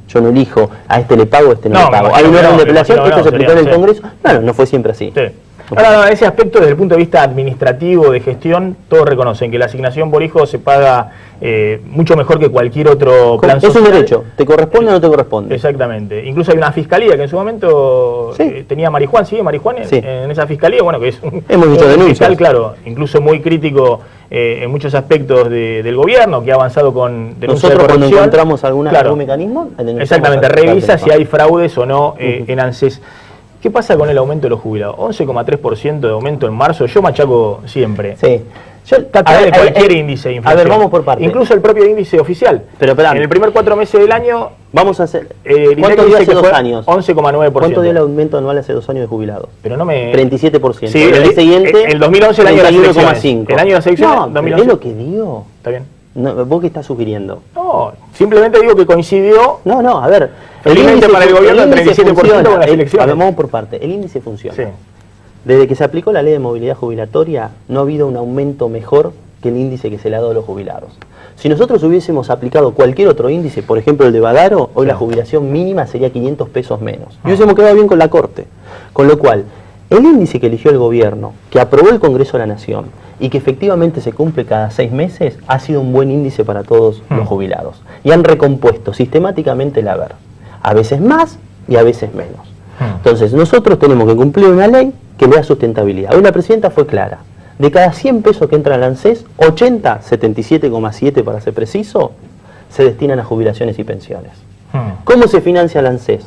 Yo no elijo, a este le pago, a este no le pago. Hay un orden de prelación, esto se explicó en el Congreso. No fue siempre así. Sí. Ahora, ese aspecto desde el punto de vista administrativo, de gestión, todos reconocen que la asignación por hijo se paga mucho mejor que cualquier otro plan social. Es un derecho, ¿te corresponde o no te corresponde? Exactamente. Incluso hay una fiscalía que en su momento tenía Marijuán, ¿sigue Marijuán en esa fiscalía? Bueno, que es hemos hecho denuncias. Fiscal, claro, incluso muy crítico en muchos aspectos del gobierno, que ha avanzado con denuncias de corrupción. Nosotros cuando encontramos algún mecanismo... Exactamente, revisa si hay fraudes o no en ANSES. ¿Qué pasa con el aumento de los jubilados? 11,3% de aumento en marzo, yo machaco siempre. Sí. Está atrás de cualquier índice de inflación. A ver, vamos por partes. Incluso el propio índice oficial. Pero en el primer 4 meses del año... Vamos a hacer... ¿Cuánto dio hace 2 años? 11,9%. ¿Cuánto dio el aumento anual hace 2 años de jubilados? Pero no me... 37%. Sí, el siguiente... El 2011, el año de las elecciones. 31,5. El año de las elecciones, No, 2011. es lo que dio. Está bien. No, ¿vos qué estás sugiriendo? No, simplemente digo que coincidió... No, a ver... Felizmente para el gobierno el 37% con las elecciones. A ver, vamos por parte. El índice funciona. Sí. Desde que se aplicó la ley de movilidad jubilatoria, no ha habido un aumento mejor que el índice que se le ha dado a los jubilados. Si nosotros hubiésemos aplicado cualquier otro índice, por ejemplo el de Badaro, hoy la jubilación mínima sería 500 pesos menos. Y hubiésemos quedado bien con la Corte. Con lo cual, el índice que eligió el gobierno, que aprobó el Congreso de la Nación y que efectivamente se cumple cada 6 meses, ha sido un buen índice para todos los jubilados. Y han recompuesto sistemáticamente el haber. A veces más y a veces menos. Entonces, nosotros tenemos que cumplir una ley que le da sustentabilidad. Hoy la presidenta fue clara. De cada 100 pesos que entran al ANSES, 80, 77,7 para ser preciso, se destinan a jubilaciones y pensiones. ¿Cómo se financia el ANSES?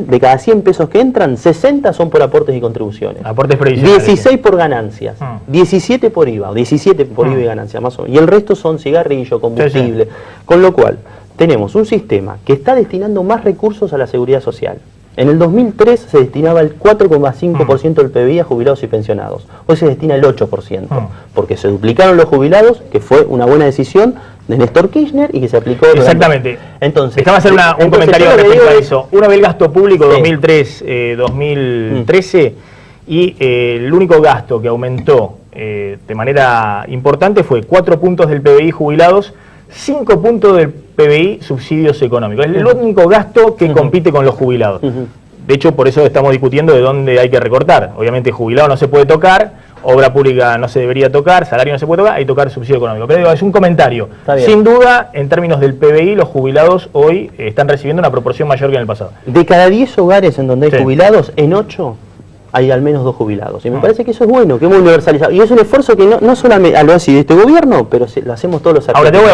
De cada 100 pesos que entran, 60 son por aportes y contribuciones. Aportes previsionales. 16 por ganancias, 17 por IVA, o 17 por IVA y ganancias más o menos. Y el resto son cigarrillo, combustible. Sí. Con lo cual, tenemos un sistema que está destinando más recursos a la seguridad social. En el 2003 se destinaba el 4,5% del PBI a jubilados y pensionados. Hoy se destina el 8%, porque se duplicaron los jubilados, que fue una buena decisión de Néstor Kirchner y que se aplicó... Exactamente. Entonces, déjame hacer un comentario respecto a eso. Uno ve el gasto público 2003-2013 y el único gasto que aumentó de manera importante fue 4 puntos del PBI jubilados, 5 puntos del PBI subsidios económicos. Es el único gasto que compite con los jubilados. De hecho, por eso estamos discutiendo de dónde hay que recortar. Obviamente, jubilado no se puede tocar, obra pública no se debería tocar, salario no se puede tocar, hay que tocar subsidio económico. Pero digo, es un comentario. Sin duda, en términos del PBI, los jubilados hoy están recibiendo una proporción mayor que en el pasado. De cada 10 hogares en donde hay jubilados, en 8... hay al menos 2 jubilados. Y me parece que eso es bueno, que hemos universalizado. Y es un esfuerzo que no solamente lo hace de este gobierno, pero lo hacemos todos los actores. Ahora te hago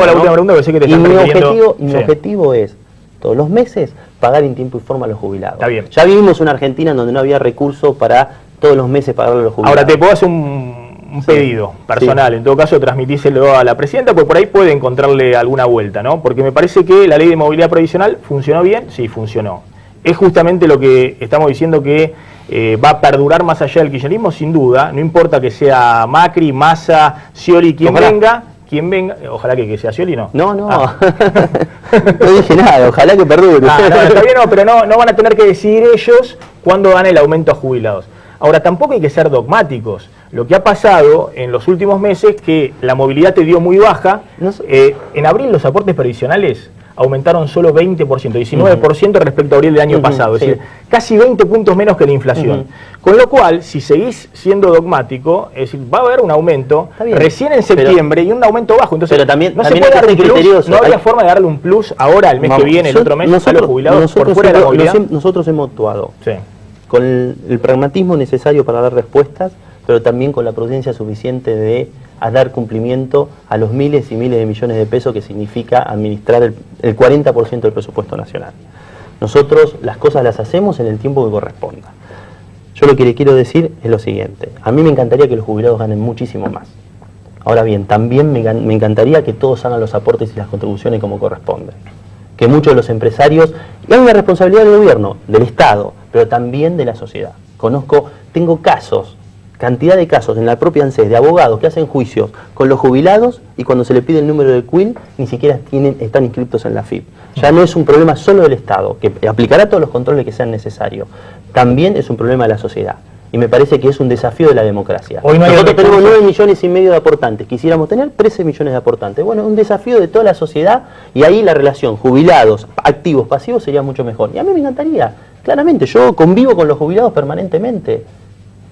la última pregunta, que sé que te están refiriendo. Mi objetivo es, todos los meses, pagar en tiempo y forma a los jubilados. Está bien. Ya vivimos una Argentina en donde no había recursos para todos los meses pagarle a los jubilados. Ahora te puedo hacer un un pedido personal, en todo caso transmitíselo a la presidenta, porque por ahí puede encontrarle alguna vuelta, ¿no? Porque me parece que la ley de movilidad provisional funcionó bien, sí, funcionó. Es justamente lo que estamos diciendo que va a perdurar más allá del kirchnerismo, sin duda, no importa que sea Macri, Massa, Scioli, quien venga, ojalá que sea Scioli, ¿no? No, no, no dije nada, ojalá que perdure. No, está bien, pero no van a tener que decidir ellos cuándo dan el aumento a jubilados. Ahora, tampoco hay que ser dogmáticos. Lo que ha pasado en los últimos meses es que la movilidad te dio muy baja. En abril los aportes previsionales aumentaron solo 20%, 19% respecto a abril del año pasado. Es decir, casi 20 puntos menos que la inflación. Con lo cual, si seguís siendo dogmático, es decir, va a haber un aumento recién en septiembre y un aumento bajo. Entonces, pero también, no se puede dar un plus, no habría forma de darle un plus ahora, el mes que viene, el otro mes, a los jubilados por fuera de la movilidad. Nosotros hemos actuado con el pragmatismo necesario para dar respuestas, pero también con la prudencia suficiente de dar cumplimiento a los miles y miles de millones de pesos que significa administrar el 40% del presupuesto nacional. Nosotros las cosas las hacemos en el tiempo que corresponda. Yo lo que le quiero decir es lo siguiente: a mí me encantaría que los jubilados ganen muchísimo más. Ahora bien, también me encantaría que todos hagan los aportes y las contribuciones como corresponden. Que muchos de los empresarios, y hay una responsabilidad del gobierno, del Estado, pero también de la sociedad. Tengo casos, cantidad de casos en la propia ANSES de abogados que hacen juicios con los jubilados y cuando se le pide el número de CUIL ni siquiera están inscritos en la FIP. Ya no es un problema solo del Estado, que aplicará todos los controles que sean necesarios. También es un problema de la sociedad. Y me parece que es un desafío de la democracia. Nosotros tenemos 9,5 millones de aportantes, quisiéramos tener 13 millones de aportantes. Bueno, un desafío de toda la sociedad y ahí la relación jubilados, activos, pasivos sería mucho mejor. Y a mí me encantaría, claramente, yo convivo con los jubilados permanentemente.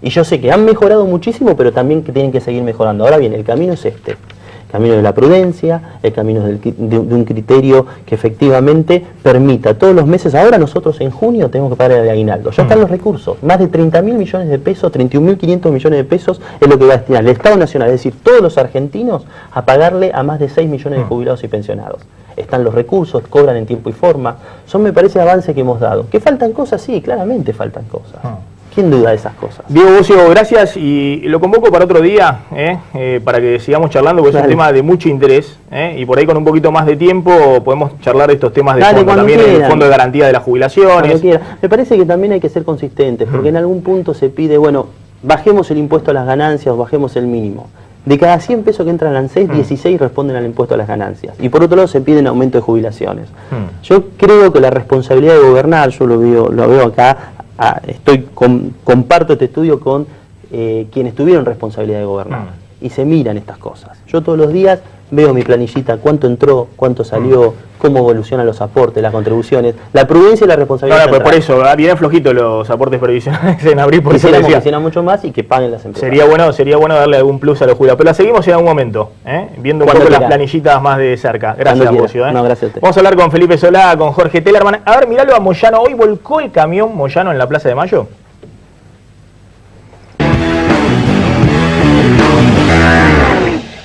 Y yo sé que han mejorado muchísimo, pero también que tienen que seguir mejorando. Ahora bien, el camino es este. El camino de la prudencia, el camino de un criterio que efectivamente permita todos los meses. Ahora nosotros en junio tenemos que pagar el aguinaldo. Ya están los recursos. Más de 30.000 millones de pesos, 31.500 millones de pesos es lo que va a destinar el Estado Nacional, es decir, todos los argentinos, a pagarle a más de 6 millones de jubilados y pensionados. Están los recursos, cobran en tiempo y forma. Son, me parece, avances que hemos dado. ¿Que faltan cosas? Sí, claramente faltan cosas. ¿Quién duda de esas cosas? Diego Bucio, gracias, y lo convoco para otro día, para que sigamos charlando, porque es un tema de mucho interés, y por ahí con un poquito más de tiempo podemos charlar de estos temas de fondo, también el fondo de garantía de las jubilaciones. Me parece que también hay que ser consistentes, porque en algún punto se pide, bueno, bajemos el impuesto a las ganancias o bajemos el mínimo. De cada 100 pesos que entran al ANSES, 16 responden al impuesto a las ganancias. Y por otro lado se piden aumento de jubilaciones. Yo creo que la responsabilidad de gobernar, yo lo veo acá, comparto este estudio con quienes tuvieron responsabilidad de gobernar y se miran estas cosas. Yo todos los días veo mi planillita, cuánto entró, cuánto salió, cómo evolucionan los aportes, las contribuciones, la prudencia y la responsabilidad. Pues por eso, vienen flojitos los aportes previsionales en abril, por eso que hicieran mucho más y que paguen las empresas. Sería bueno darle algún plus a los jubilados, pero la seguimos en algún momento, viendo un poco las planillitas más de cerca. Gracias, Bucio. No, gracias a usted. Vamos a hablar con Felipe Solá, con Jorge Tellerman. A ver, miralo a Moyano, hoy volcó el camión Moyano en la Plaza de Mayo.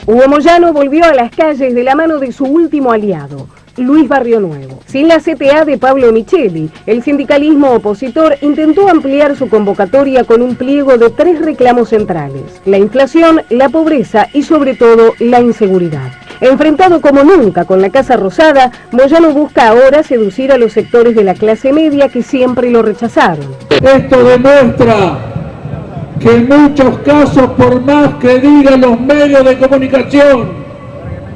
Hugo Moyano volvió a las calles de la mano de su último aliado, Luis Barrio Nuevo. Sin la CTA de Pablo Micheli, el sindicalismo opositor intentó ampliar su convocatoria con un pliego de 3 reclamos centrales: la inflación, la pobreza y sobre todo la inseguridad. Enfrentado como nunca con la Casa Rosada, Moyano busca ahora seducir a los sectores de la clase media que siempre lo rechazaron. Esto demuestra que en muchos casos, por más que digan los medios de comunicación,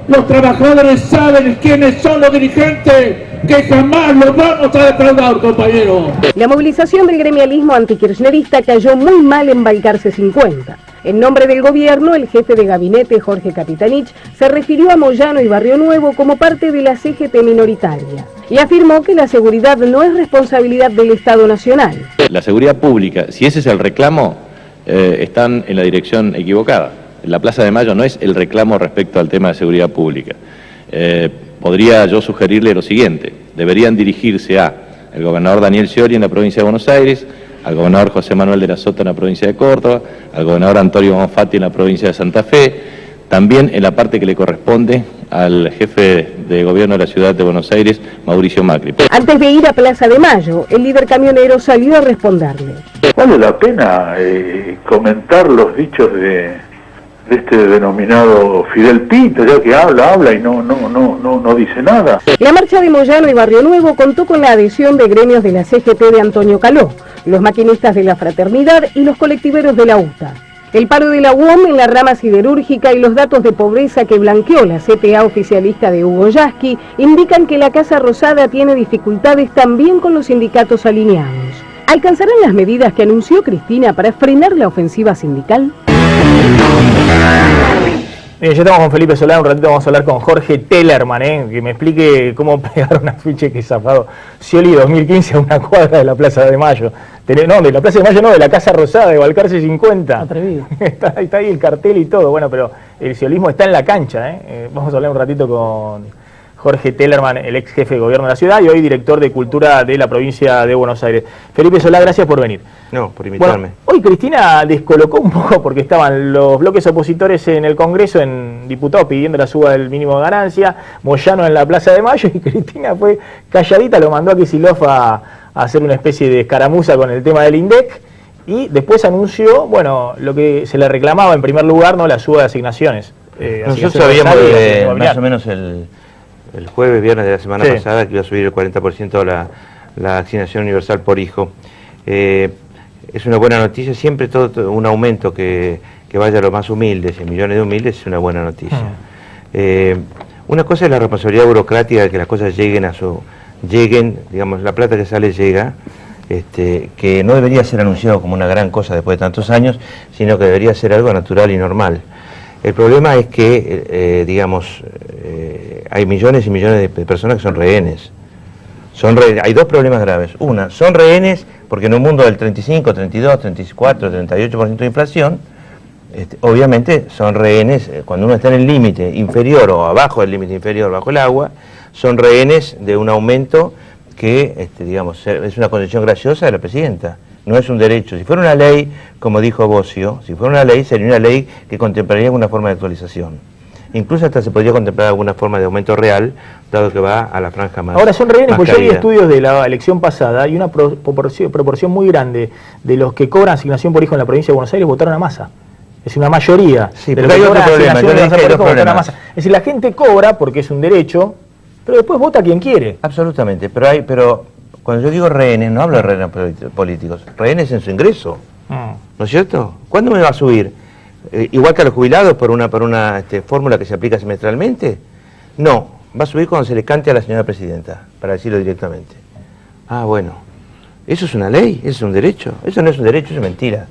los trabajadores saben quiénes son los dirigentes, que jamás los vamos a defraudar, compañeros. La movilización del gremialismo antikirchnerista cayó muy mal en Balcarce 50. En nombre del gobierno, el jefe de gabinete, Jorge Capitanich, se refirió a Moyano y Barrio Nuevo como parte de la CGT minoritaria y afirmó que la seguridad no es responsabilidad del Estado Nacional. La seguridad pública, si ese es el reclamo, están en la dirección equivocada. La Plaza de Mayo no es el reclamo respecto al tema de seguridad pública. Podría yo sugerirle lo siguiente: deberían dirigirse al gobernador Daniel Scioli en la provincia de Buenos Aires, al gobernador José Manuel de la Sota en la provincia de Córdoba, al gobernador Antonio Bonfatti en la provincia de Santa Fe, también en la parte que le corresponde al jefe de gobierno de la ciudad de Buenos Aires, Mauricio Macri. Antes de ir a Plaza de Mayo, el líder camionero salió a responderle. Vale la pena comentar los dichos este denominado Fidel Pinto, ya que habla y no dice nada. La marcha de Moyano y Barrio Nuevo contó con la adhesión de gremios de la CGT de Antonio Caló, los maquinistas de la Fraternidad y los colectiveros de la UTA. El paro de la UOM en la rama siderúrgica y los datos de pobreza que blanqueó la CTA oficialista de Hugo Yasky indican que la Casa Rosada tiene dificultades también con los sindicatos alineados. ¿Alcanzarán las medidas que anunció Cristina para frenar la ofensiva sindical? Bien, ya estamos con Felipe Solá, un ratito vamos a hablar con Jorge Tellerman, que me explique cómo pegar un afiche que zafado Scioli 2015 a una cuadra de la Plaza de Mayo. No, de la Plaza de Mayo no, de la Casa Rosada, de Balcarce 50. Atrevido. Está ahí el cartel y todo, bueno, pero el sciolismo está en la cancha, Vamos a hablar un ratito con Jorge Tellerman, el ex jefe de gobierno de la ciudad y hoy director de Cultura de la provincia de Buenos Aires. Felipe Solá, gracias por venir. No, por invitarme. Bueno, hoy Cristina descolocó un poco porque estaban los bloques opositores en el Congreso, en diputados pidiendo la suba del mínimo de ganancia, Moyano en la Plaza de Mayo y Cristina fue calladita, lo mandó a Kicillof a hacer una especie de escaramuza con el tema del INDEC y después anunció, bueno, lo que se le reclamaba en primer lugar, no la suba de asignaciones. Nosotros sabíamos más o menos el jueves, viernes de la semana pasada que iba a subir el 40% la asignación universal por hijo. Es una buena noticia, siempre todo un aumento que vaya a los más humildes, 100 millones de humildes, es una buena noticia. Una cosa es la responsabilidad burocrática de que las cosas lleguen, digamos, la plata que sale llega, que no debería ser anunciado como una gran cosa después de tantos años, sino que debería ser algo natural y normal. El problema es que, hay millones y millones de personas que son rehenes. Hay dos problemas graves. Una, son rehenes porque en un mundo del 35, 32, 34, 38% de inflación, obviamente son rehenes, cuando uno está en el límite inferior o abajo del límite inferior, bajo el agua, son rehenes de un aumento que, es una concesión graciosa de la presidenta. No es un derecho. Si fuera una ley, como dijo Bocio, si fuera una ley, sería una ley que contemplaría alguna forma de actualización. Incluso hasta se podría contemplar alguna forma de aumento real, dado que va a la franja más. Ahora son rehenes, porque yo vi estudios de la elección pasada y una proporción muy grande de los que cobran asignación por hijo en la provincia de Buenos Aires votaron a Massa. Es una mayoría. Sí, pero hay otro problema. Es decir, la gente cobra porque es un derecho, pero después vota quien quiere. Absolutamente, pero cuando yo digo rehenes, no hablo de rehenes políticos, rehenes en su ingreso. ¿No es cierto? ¿Cuándo me va a subir? Igual que a los jubilados por una fórmula que se aplica semestralmente. No, va a subir cuando se le cante a la señora presidenta, para decirlo directamente. Ah, bueno, eso es una ley, eso es un derecho. Eso no es un derecho, eso es mentira.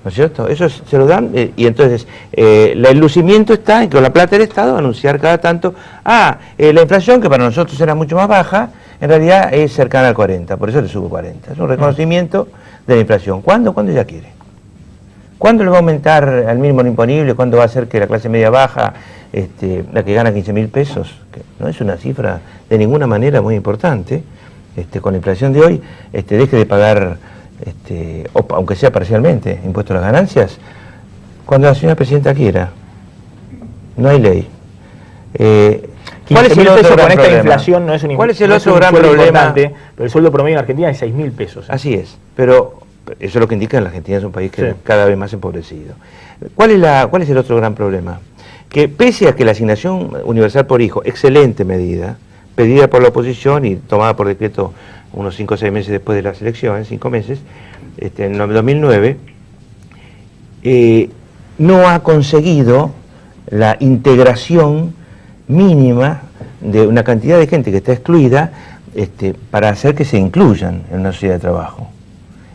¿No es cierto? Eso se lo dan y entonces el lucimiento está en que con la plata del Estado anunciar cada tanto, la inflación que para nosotros era mucho más baja, en realidad es cercana al 40, por eso le subo 40. Es un reconocimiento de la inflación. ¿Cuándo? Cuando ella quiere. ¿Cuándo le va a aumentar al mínimo lo imponible? ¿Cuándo va a hacer que la clase media baja, la que gana 15.000 pesos, que no es una cifra de ninguna manera muy importante, con la inflación de hoy, deje de pagar, aunque sea parcialmente, impuesto a las ganancias? Cuando la señora presidenta quiera. No hay ley. ¿Cuál es el otro gran problema? Inflación no es un, ¿cuál es el otro gran problema? Pero el sueldo promedio en Argentina es 6.000 pesos. Así es, pero eso es lo que indica que la Argentina es un país que cada vez más empobrecido. ¿Cuál es el otro gran problema? Que pese a que la asignación universal por hijo, excelente medida, pedida por la oposición y tomada por decreto unos 5 o 6 meses después de las elecciones, 5 meses, en 2009, no ha conseguido la integración mínima de una cantidad de gente que está excluida para hacer que se incluyan en una sociedad de trabajo.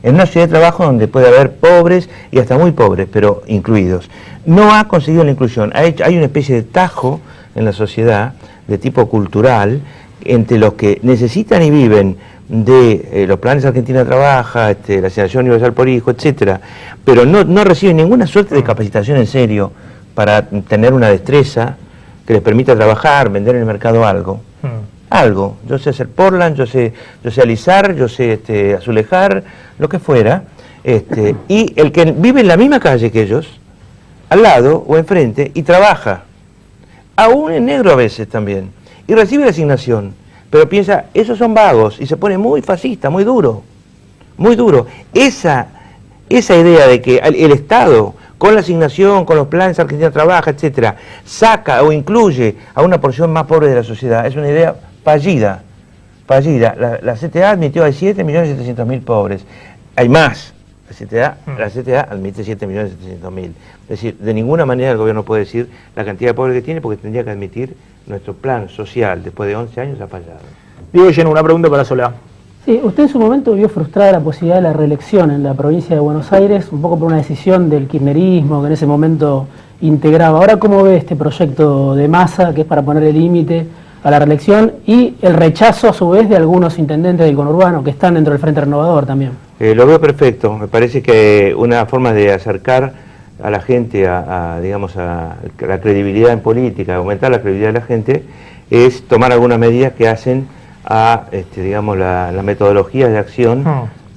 En una sociedad de trabajo donde puede haber pobres y hasta muy pobres, pero incluidos. No ha conseguido la inclusión. Hay una especie de tajo en la sociedad de tipo cultural entre los que necesitan y viven de los planes Argentina Trabaja, la asignación universal por hijo, etcétera, pero no reciben ninguna suerte de capacitación en serio para tener una destreza que les permita trabajar, vender en el mercado algo. Algo. Yo sé hacer Portland, yo sé alisar, yo sé azulejar, lo que fuera. Y el que vive en la misma calle que ellos, al lado o enfrente, y trabaja, aún en negro a veces también, y recibe la asignación, pero piensa, esos son vagos, y se pone muy fascista, muy duro, muy duro. Esa idea de que el Estado con la asignación, con los planes Argentina Trabaja, etcétera, saca o incluye a una porción más pobre de la sociedad, es una idea fallida. La CTA admitió a 7.700.000 pobres. Hay más. La CTA admite 7.700.000. Es decir, de ninguna manera el gobierno puede decir la cantidad de pobres que tiene, porque tendría que admitir nuestro plan social, después de 11 años, ha fallado. Diego Lleno, una pregunta para Solá. Sí, usted en su momento vio frustrada la posibilidad de la reelección en la provincia de Buenos Aires, un poco por una decisión del kirchnerismo que en ese momento integraba. Ahora, ¿cómo ve este proyecto de Massa, que es para ponerle límite a la reelección, y el rechazo a su vez de algunos intendentes del conurbano que están dentro del Frente Renovador también? Lo veo perfecto. Me parece que una forma de acercar a la gente digamos, a la credibilidad en política, aumentar la credibilidad de la gente, es tomar algunas medidas que hacen a digamos, la metodología de acción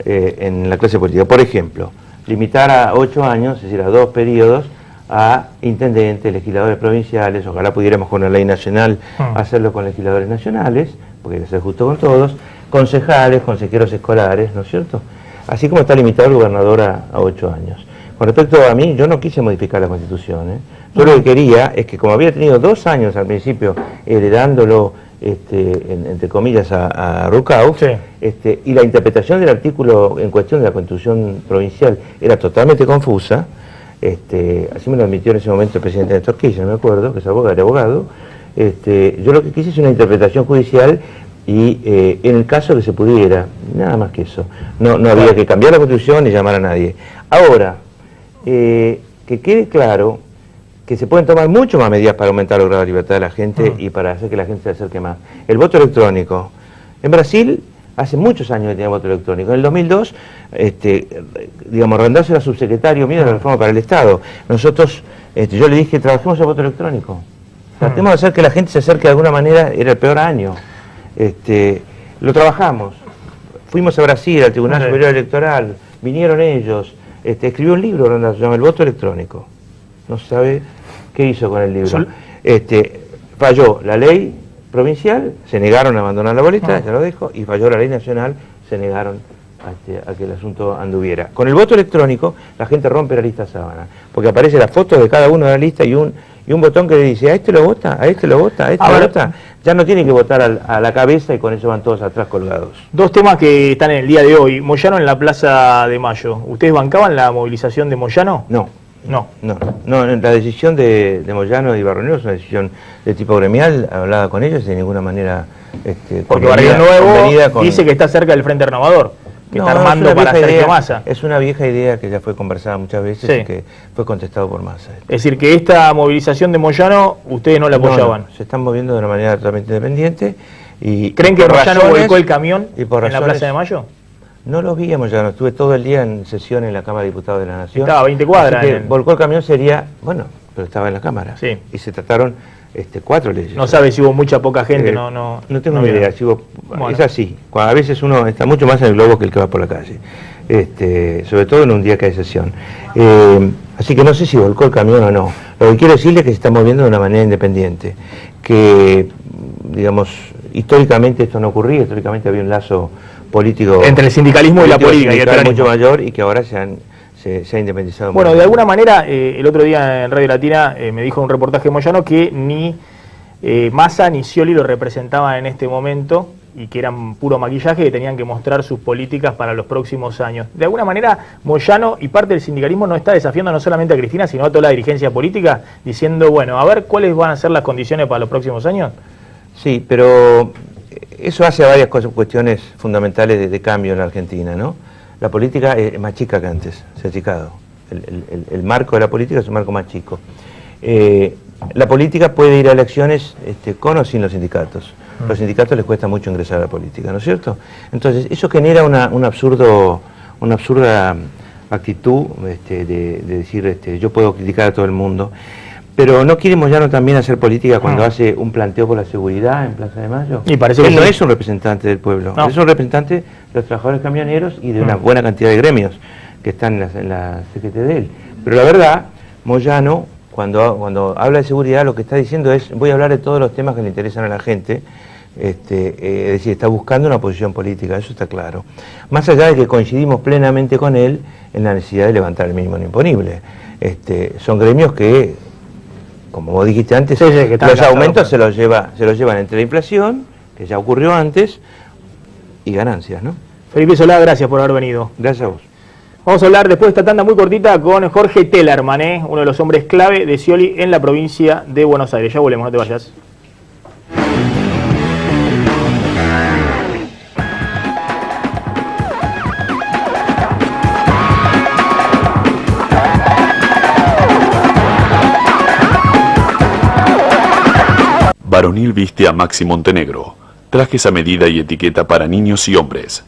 en la clase política. Por ejemplo, limitar a 8 años, es decir, a 2 periodos, a intendentes, legisladores provinciales. Ojalá pudiéramos con la ley nacional hacerlo con legisladores nacionales, porque hay que ser justo con todos, concejales, consejeros escolares, ¿no es cierto? Así como está limitado el gobernador a 8 años. Con respecto a mí, yo no quise modificar la Constitución, Yo lo que quería es que, como había tenido 2 años al principio heredándolo, entre comillas, a Rucau, y la interpretación del artículo en cuestión de la Constitución provincial era totalmente confusa, así me lo admitió en ese momento el presidente Néstor Kirchner, me acuerdo, que es abogado, yo lo que quise es una interpretación judicial y en el caso que se pudiera, nada más que eso, no había que cambiar la Constitución ni llamar a nadie. Ahora, que quede claro que se pueden tomar mucho más medidas para aumentar los grados de libertad de la gente y para hacer que la gente se acerque más. El voto electrónico. En Brasil, hace muchos años que tenía voto electrónico. En el 2002, digamos, Randazzo era subsecretario mío de la reforma para el Estado. Nosotros, yo le dije, trabajemos el voto electrónico. Tratemos de hacer que la gente se acerque de alguna manera, era el peor año. Lo trabajamos. Fuimos a Brasil, al Tribunal Superior Electoral, vinieron ellos, escribió un libro, Randazzo, se llama El voto electrónico. No se sabe qué hizo con el libro. Falló la ley provincial, se negaron a abandonar la boleta, ya lo dijo, y falló la ley nacional, se negaron a que el asunto anduviera. Con el voto electrónico, la gente rompe la lista sábana, porque aparece la foto de cada uno de la lista y un botón que le dice, a este lo vota, a este lo vota, a este lo vota. Ya no tienen que votar a la cabeza y con eso van todos atrás colgados. 2 temas que están en el día de hoy. Moyano en la Plaza de Mayo. ¿Ustedes bancaban la movilización de Moyano? No, la decisión de Moyano y Barrio Nuevo es una decisión de tipo gremial, hablada con ellos de ninguna manera porque Barrio Nuevo dice que está cerca del Frente Renovador, que está armando para Sergio Massa. Es una vieja idea que ya fue conversada muchas veces y que fue contestado por Massa. Es decir, que esta movilización de Moyano, ustedes no la apoyaban. No, se están moviendo de una manera totalmente independiente. Y ¿creen que Moyano volcó el camión en la Plaza de Mayo? No lo vi a Moyano, estuve todo el día en sesión en la Cámara de Diputados de la Nación. Estaba a 20 cuadras. Volcó el camión sería, bueno, pero estaba en la Cámara. Sí. Y se trataron 4 leyes. No sabe si hubo mucha poca gente, no tengo ni idea. Si hubo, bueno. Es así, a veces uno está mucho más en el globo que el que va por la calle. Sobre todo en un día que hay sesión. Así que no sé si volcó el camión o no. Lo que quiero decirle es que se está moviendo de una manera independiente. Que, digamos, históricamente esto no ocurría, históricamente había un lazo político entre el sindicalismo y la política, y el mucho mayor, y que ahora se ha independizado. Bueno, de alguna manera, el otro día en Radio Latina me dijo un reportaje de Moyano que ni Massa ni Scioli lo representaban en este momento y que eran puro maquillaje, que tenían que mostrar sus políticas para los próximos años. De alguna manera, Moyano y parte del sindicalismo no está desafiando no solamente a Cristina, sino a toda la dirigencia política, diciendo, bueno, a ver cuáles van a ser las condiciones para los próximos años. Sí, pero eso hace varias cuestiones fundamentales de cambio en la Argentina, ¿no? La política es más chica que antes, se ha achicado. El marco de la política es un marco más chico. La política puede ir a elecciones con o sin los sindicatos. Los sindicatos les cuesta mucho ingresar a la política, ¿no es cierto? Entonces, eso genera una absurda actitud de decir, yo puedo criticar a todo el mundo. Pero ¿no quiere Moyano también hacer política cuando hace un planteo por la seguridad en Plaza de Mayo? Y parece él no es un representante del pueblo, es un representante de los trabajadores camioneros y de una buena cantidad de gremios que están en la CGT de él. Pero la verdad, Moyano, cuando habla de seguridad, lo que está diciendo es, voy a hablar de todos los temas que le interesan a la gente, es decir, está buscando una posición política, eso está claro. Más allá de que coincidimos plenamente con él en la necesidad de levantar el mínimo no imponible. Son gremios que, como vos dijiste antes, los aumentos se los llevan entre la inflación, que ya ocurrió antes, y ganancias, ¿no? Felipe Solá, gracias por haber venido. Gracias a vos. Vamos a hablar después de esta tanda muy cortita con Jorge Tellerman, uno de los hombres clave de Scioli en la provincia de Buenos Aires. Ya volvemos, no te vayas. Varonil viste a Maxi Montenegro. Trajes a medida y etiqueta para niños y hombres.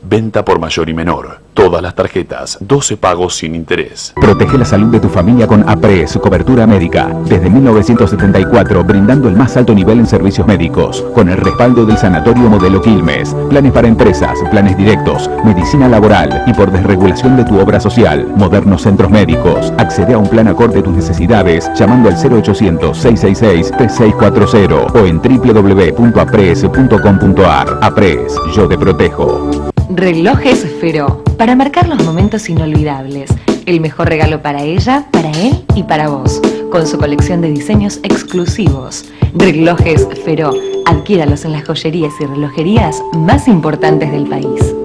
Venta por mayor y menor. Todas las tarjetas, 12 pagos sin interés. Protege la salud de tu familia con APRES, cobertura médica. Desde 1974, brindando el más alto nivel en servicios médicos. Con el respaldo del Sanatorio Modelo Quilmes. Planes para empresas, planes directos, medicina laboral y por desregulación de tu obra social. Modernos centros médicos. Accede a un plan acorde a tus necesidades llamando al 0800-666-3640 o en www.apres.com.ar. APRES, yo te protejo. Relojes Feró, para marcar los momentos inolvidables. El mejor regalo para ella, para él y para vos. Con su colección de diseños exclusivos. Relojes Feró, adquiéralos en las joyerías y relojerías más importantes del país.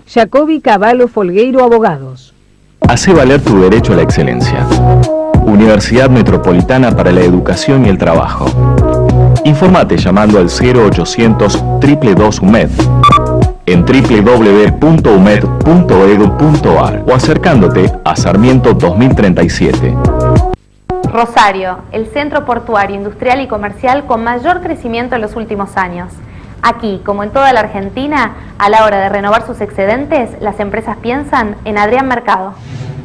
Jacobi Cavallo Folgueiro Abogados. Hace valer tu derecho a la excelencia. Universidad Metropolitana para la Educación y el Trabajo. Informate llamando al 0800 222 UMED. En www.umed.edu.ar o acercándote a Sarmiento 2037. Rosario, el centro portuario, industrial y comercial con mayor crecimiento en los últimos años. Aquí, como en toda la Argentina, a la hora de renovar sus excedentes, las empresas piensan en Adrián Mercado.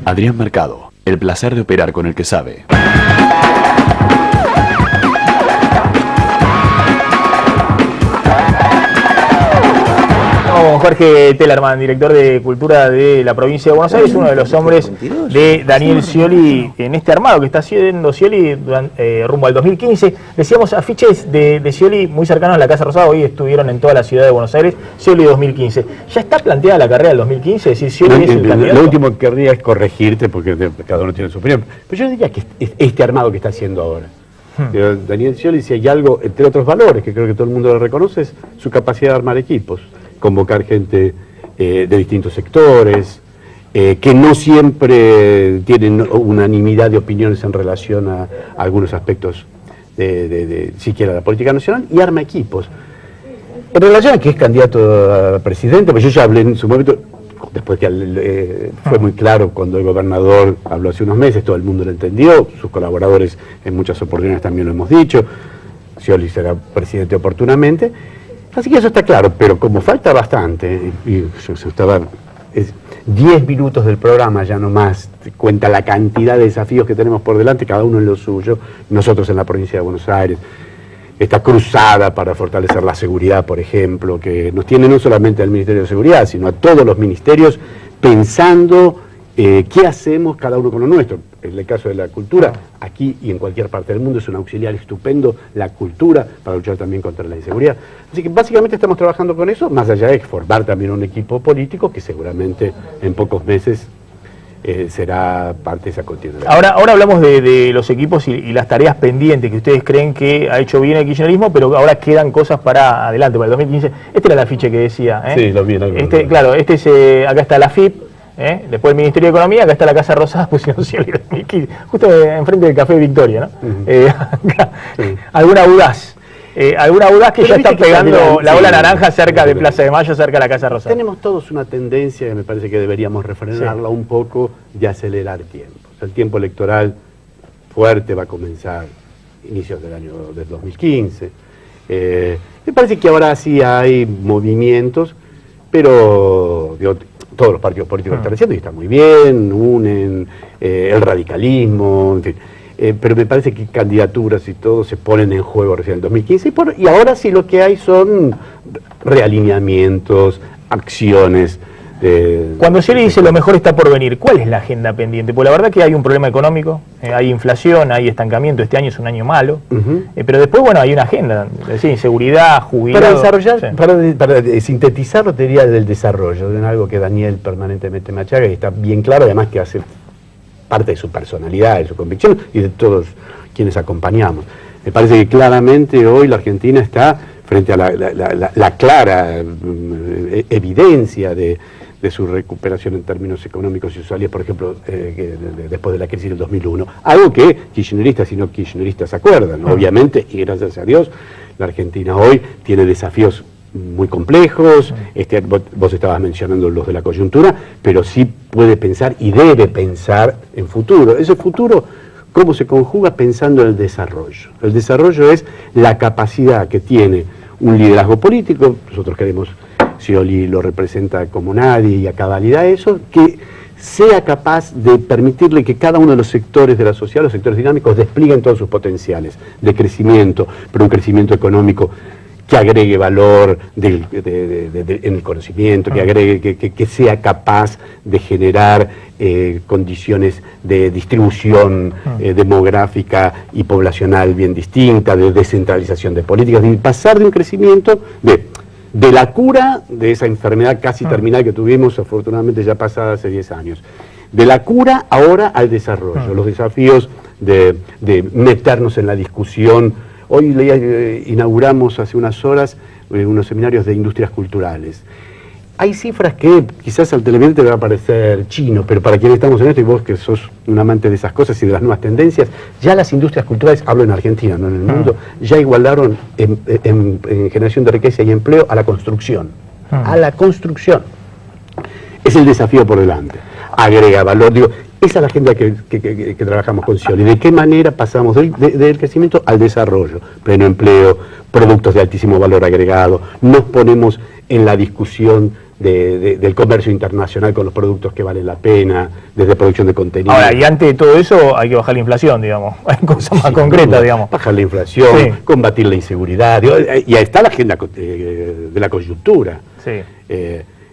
Adrián Mercado, el placer de operar con el que sabe. Jorge Tellerman, director de Cultura de la provincia de Buenos Aires, uno de los hombres de Daniel Scioli en este armado que está haciendo Scioli rumbo al 2015. Decíamos afiches de Scioli muy cercanos a la Casa Rosada, hoy estuvieron en toda la ciudad de Buenos Aires, Scioli 2015. ¿Ya está planteada la carrera del 2015? Es decir, Scioli es el candidato. Lo último que querría es corregirte, porque cada uno tiene su opinión. Pero yo diría que es este armado que está haciendo ahora. Daniel Scioli, si hay algo, entre otros valores, que creo que todo el mundo lo reconoce, es su capacidad de armar equipos. Convocar gente de distintos sectores, que no siempre tienen unanimidad de opiniones en relación a algunos aspectos de siquiera la política nacional, y arma equipos. En relación a que es candidato a presidente, pues yo ya hablé en su momento, después que fue muy claro cuando el gobernador habló hace unos meses, todo el mundo lo entendió, sus colaboradores en muchas oportunidades también lo hemos dicho, Scioli será presidente oportunamente. Así que eso está claro, pero como falta bastante, y yo estaba 10 minutos del programa ya nomás, cuenta la cantidad de desafíos que tenemos por delante, cada uno en lo suyo, nosotros en la provincia de Buenos Aires, esta cruzada para fortalecer la seguridad, por ejemplo, que nos tiene no solamente al Ministerio de Seguridad, sino a todos los ministerios, pensando qué hacemos cada uno con lo nuestro. En el caso de la cultura, aquí y en cualquier parte del mundo es un auxiliar estupendo la cultura para luchar también contra la inseguridad. Así que básicamente estamos trabajando con eso, más allá de formar también un equipo político que seguramente en pocos meses será parte de esa continuidad. Ahora hablamos de los equipos y las tareas pendientes que ustedes creen que ha hecho bien el kirchnerismo, pero ahora quedan cosas para adelante, para el 2015. Este era el afiche que decía. Sí, lo vi. Claro, acá está la FIP. Después el Ministerio de Economía, acá está la Casa Rosada, pusieron Scioli 2015, justo enfrente del Café Victoria, ¿no? Sí. ¿Alguna audaz que ya está pegando la ola naranja cerca de Plaza de Mayo, cerca de la Casa Rosada? Tenemos todos una tendencia que me parece que deberíamos refrenarla un poco, de acelerar tiempo. O sea, el tiempo electoral fuerte va a comenzar inicios del año del 2015. Me parece que ahora sí hay movimientos, pero todos los partidos políticos están haciendo y está muy bien, unen el radicalismo, en fin. Pero me parece que candidaturas y todo se ponen en juego recién en el 2015 y ahora sí lo que hay son realineamientos, acciones Cuando se le dice lo mejor está por venir, ¿cuál es la agenda pendiente? Porque la verdad que hay un problema económico, hay inflación, hay estancamiento, este año es un año malo, pero después, bueno, hay una agenda, es decir, inseguridad, jubilados... Para desarrollar, para sintetizarlo, te diría del desarrollo, de algo que Daniel permanentemente machaca y está bien claro, además que hace parte de su personalidad, de su convicción y de todos quienes acompañamos. Me parece que claramente hoy la Argentina está frente a la clara evidencia de su recuperación en términos económicos y sociales, por ejemplo, después de la crisis del 2001. Algo que kirchneristas y no kirchneristas se acuerdan, ¿no? Obviamente, y gracias a Dios, la Argentina hoy tiene desafíos muy complejos, vos estabas mencionando los de la coyuntura, pero sí puede pensar y debe pensar en futuro. Ese futuro, ¿cómo se conjuga? Pensando en el desarrollo. El desarrollo es la capacidad que tiene un liderazgo político, nosotros queremos, Scioli lo representa como nadie y a cabalidad eso, que sea capaz de permitirle que cada uno de los sectores de la sociedad, los sectores dinámicos, desplieguen todos sus potenciales de crecimiento, pero un crecimiento económico que agregue valor en el conocimiento, que agregue, que sea capaz de generar condiciones de distribución demográfica y poblacional bien distinta, de descentralización de políticas, de pasar de un crecimiento de la cura de esa enfermedad casi terminal que tuvimos, afortunadamente ya pasada hace 10 años, de la cura ahora al desarrollo, los desafíos de meternos en la discusión. Hoy inauguramos hace unas horas unos seminarios de industrias culturales. Hay cifras que quizás al televidente te va a parecer chino, pero para quienes estamos en esto, y vos que sos un amante de esas cosas y de las nuevas tendencias, ya las industrias culturales, hablo en Argentina, no en el mundo, ya igualaron en generación de riqueza y empleo a la construcción. A la construcción. Es el desafío por delante. Agrega valor, digo, esa es la agenda que trabajamos con Scioli. ¿De qué manera pasamos del crecimiento al desarrollo? Pleno empleo, productos de altísimo valor agregado. Nos ponemos en la discusión del comercio internacional con los productos que valen la pena, desde producción de contenido. Ahora, y antes de todo eso hay que bajar la inflación, digamos. Hay cosas más concretas, digamos. Bajar la inflación, combatir la inseguridad. Y ahí está la agenda de la coyuntura.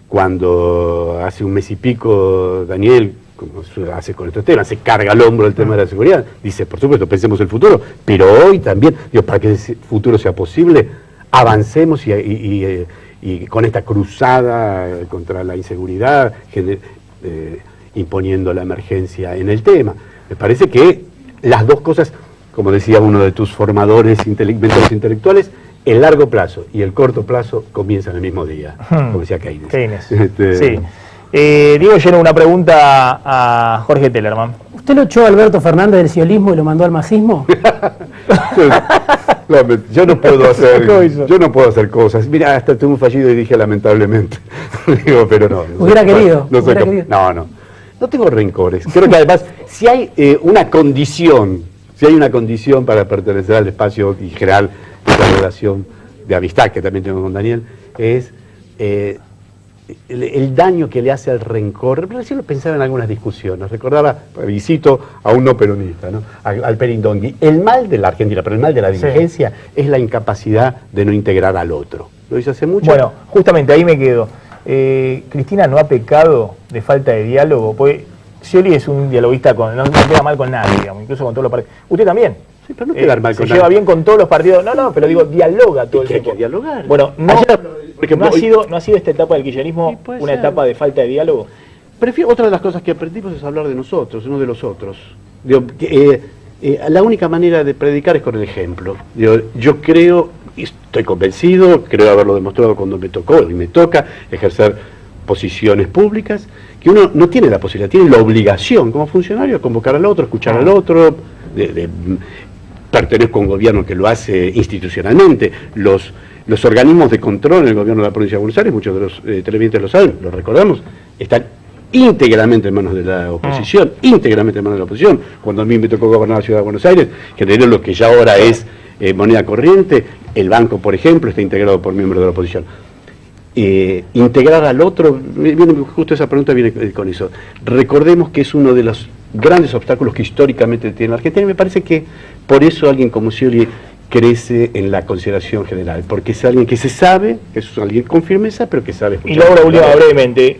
Cuando hace un mes y pico Daniel, como hace con estos temas, se carga al hombro el tema de la seguridad, dice, por supuesto, pensemos el futuro, pero hoy también, para que ese futuro sea posible, avancemos y con esta cruzada contra la inseguridad, imponiendo la emergencia en el tema. Me parece que las dos cosas, como decía uno de tus formadores mentores intelectuales, el largo plazo y el corto plazo comienzan el mismo día, como decía Keynes. Sí. Diego llenó una pregunta a Jorge Tellerman. ¿Usted lo echó a Alberto Fernández del sciolismo y lo mandó al masismo? No, yo no puedo hacer cosas. Mira, hasta tuve un fallido y dije lamentablemente. Digo, pero no. Hubiera querido. No tengo rencores. Creo que además, si hay una condición para pertenecer al espacio y generar esa relación de amistad que también tengo con Daniel, es el daño que le hace al rencor. Recién lo pensaba en algunas discusiones, recordaba, visito a un no peronista, ¿no? Al Perindongui. El mal de la Argentina, pero el mal de la dirigencia es la incapacidad de no integrar al otro. ¿Lo hizo hace mucho? Bueno, justamente ahí me quedo. Cristina no ha pecado de falta de diálogo, porque Scioli es un dialoguista, no queda mal con nadie, digamos, incluso con todos los partidos. Usted también. Sí, pero no quedar mal con se lleva bien con todos los partidos. No, pero digo, dialoga todo el tiempo. Hay que dialogar. Bueno, no ha sido esta etapa del kirchnerismo una etapa de falta de diálogo. Otra de las cosas que aprendimos es hablar de nosotros, uno de los otros. Digo, la única manera de predicar es con el ejemplo. Digo, yo creo, y estoy convencido, creo haberlo demostrado cuando me tocó y me toca ejercer posiciones públicas, que uno no tiene la posibilidad, tiene la obligación como funcionario de convocar al otro, escuchar al otro, pertenezco a un gobierno que lo hace institucionalmente. Los organismos de control en el gobierno de la provincia de Buenos Aires, muchos de los televidentes lo saben, lo recordamos, están íntegramente en manos de la oposición, íntegramente en manos de la oposición. Cuando a mí me tocó gobernar la ciudad de Buenos Aires, generé lo que ya ahora es moneda corriente, el banco, por ejemplo, está integrado por miembros de la oposición. Integrar al otro, justo esa pregunta viene con eso. Recordemos que es uno de los grandes obstáculos que históricamente tiene la Argentina, y me parece que por eso alguien como Scioli crece en la consideración general, porque es alguien que se sabe, que es alguien con firmeza, pero que sabe escuchar. Y luego, brevemente,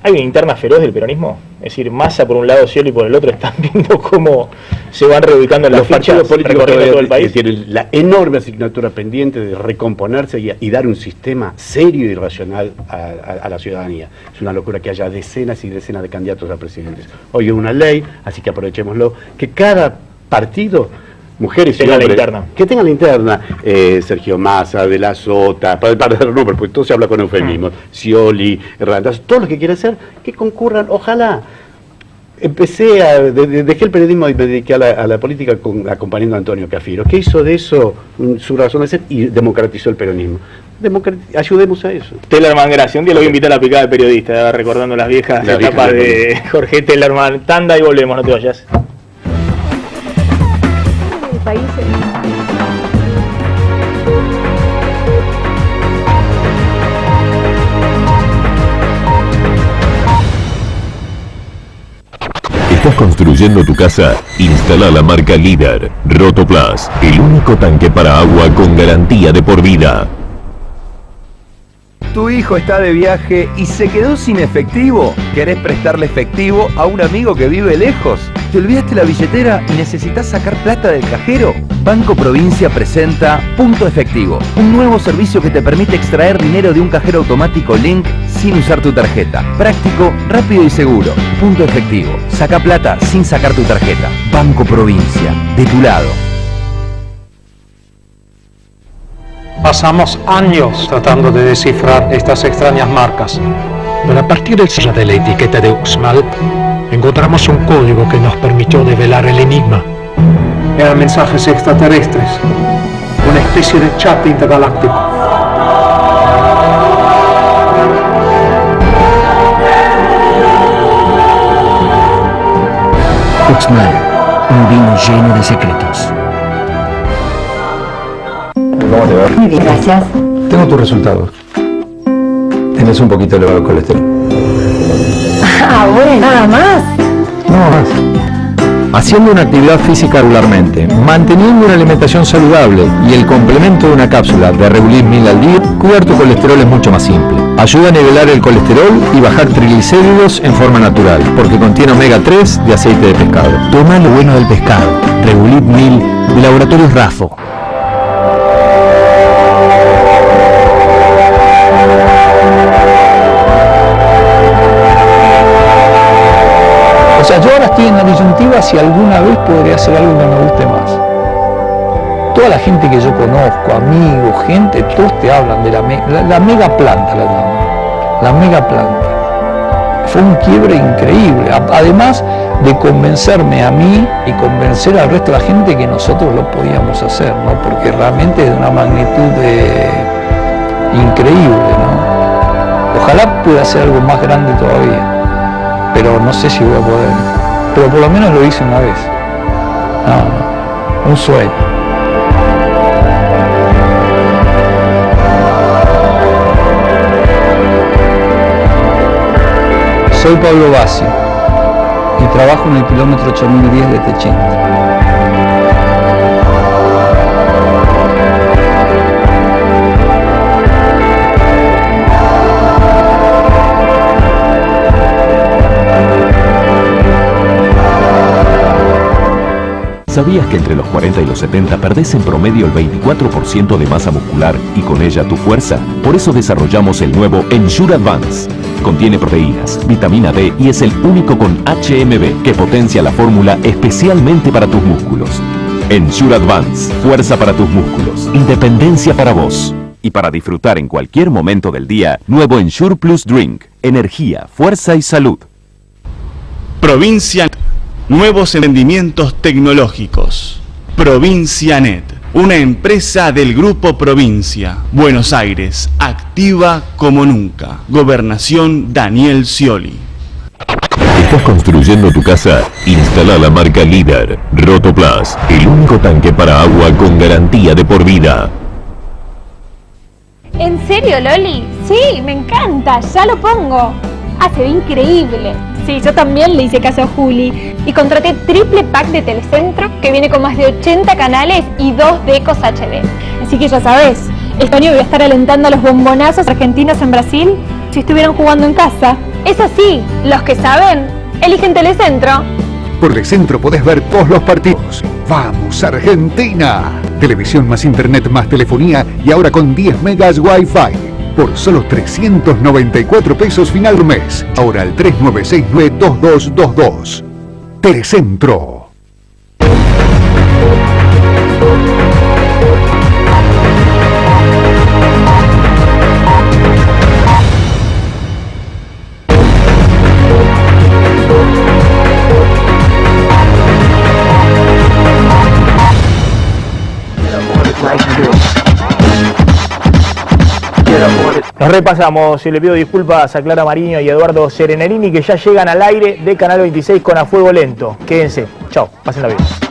¿Hay una interna feroz del peronismo? Es decir, Massa por un lado, Scioli por el otro, están viendo cómo se van reubicando las fichas recorriendo todo el país. Tienen la enorme asignatura pendiente de recomponerse y dar un sistema serio y racional a la ciudadanía. Es una locura que haya decenas y decenas de candidatos a presidentes. Hoy es una ley, así que aprovechémoslo, que cada partido, mujeres y hombres, que tengan la interna, Sergio Massa, De la Sota, para dar nombres, porque todo se habla con eufemismos, Scioli, Randazzo, todos los que quieran hacer, que concurran, ojalá. Dejé el periodismo y me dediqué a la política acompañando a Antonio Cafiero, que hizo de eso su razón de ser y democratizó el peronismo. Ayudemos a eso. Tellerman, gracias. Un día lo voy a invitar a la picada de periodista, recordando las viejas etapas de Jorge Tellerman. Tanda y volvemos, no te vayas. ¿Estás construyendo tu casa? Instala la marca líder, Rotoplas, el único tanque para agua con garantía de por vida. Tu hijo está de viaje y se quedó sin efectivo. ¿Querés prestarle efectivo a un amigo que vive lejos? ¿Te olvidaste la billetera y necesitas sacar plata del cajero? Banco Provincia presenta Punto Efectivo, un nuevo servicio que te permite extraer dinero de un cajero automático Link sin usar tu tarjeta. Práctico, rápido y seguro. Punto Efectivo. Saca plata sin sacar tu tarjeta. Banco Provincia, de tu lado. Pasamos años tratando de descifrar estas extrañas marcas, pero a partir de la etiqueta de Uxmal encontramos un código que nos permitió develar el enigma. Eran mensajes extraterrestres, una especie de chat intergaláctico. Uxmal, un vino lleno de secretos. ¿Cómo te va? Muy bien, gracias. Tengo tus resultados. Tenés un poquito elevado el colesterol. Ah, bueno, nada más. No más. Haciendo una actividad física regularmente, manteniendo una alimentación saludable y el complemento de una cápsula de Regulip 1000 al día, cuidar tu colesterol es mucho más simple. Ayuda a nivelar el colesterol y bajar triglicéridos en forma natural, porque contiene omega 3 de aceite de pescado. Toma lo bueno del pescado. Regulip 1000 de Laboratorios Rafo. O sea, yo ahora estoy en la disyuntiva si alguna vez podría hacer algo que me guste más. Toda la gente que yo conozco, amigos, gente, todos te hablan de la mega planta, la llaman. La mega planta. Fue un quiebre increíble. Además de convencerme a mí y convencer al resto de la gente que nosotros lo podíamos hacer, ¿no? Porque realmente es de una magnitud increíble, ¿no? Ojalá pueda hacer algo más grande todavía. Pero no sé si voy a poder. Pero por lo menos lo hice una vez. No, un sueño. Soy Pablo Bassi y trabajo en el kilómetro 8010 de Techint. ¿Sabías que entre los 40 y los 70 perdés en promedio el 24% de masa muscular y con ella tu fuerza? Por eso desarrollamos el nuevo Ensure Advance. Contiene proteínas, vitamina D y es el único con HMB que potencia la fórmula especialmente para tus músculos. Ensure Advance, fuerza para tus músculos, independencia para vos. Y para disfrutar en cualquier momento del día, nuevo Ensure Plus Drink, energía, fuerza y salud. Provincia. Nuevos emprendimientos tecnológicos. Provincianet, una empresa del Grupo Provincia. Buenos Aires, activa como nunca. Gobernación Daniel Scioli. ¿Estás construyendo tu casa? Instala la marca líder, Rotoplas, el único tanque para agua con garantía de por vida. ¿En serio, Loli? Sí, me encanta, ya lo pongo. Ah, se ve increíble. Sí, yo también le hice caso a Juli y contraté triple pack de Telecentro que viene con más de 80 canales y 2 decos HD. Así que ya sabes, este año voy a estar alentando a los bombonazos argentinos en Brasil si estuvieran jugando en casa. Es así, los que saben, eligen Telecentro. Por Telecentro podés ver todos los partidos. ¡Vamos, Argentina! Televisión más internet más telefonía y ahora con 10 megas Wi-Fi. Por solo 394 pesos final mes. Ahora al 3969-2222. Telecentro. Repasamos, y le pido disculpas a Clara Mariño y Eduardo Serenarini que ya llegan al aire de Canal 26 con A Fuego Lento. Quédense. Chao, pásenla bien.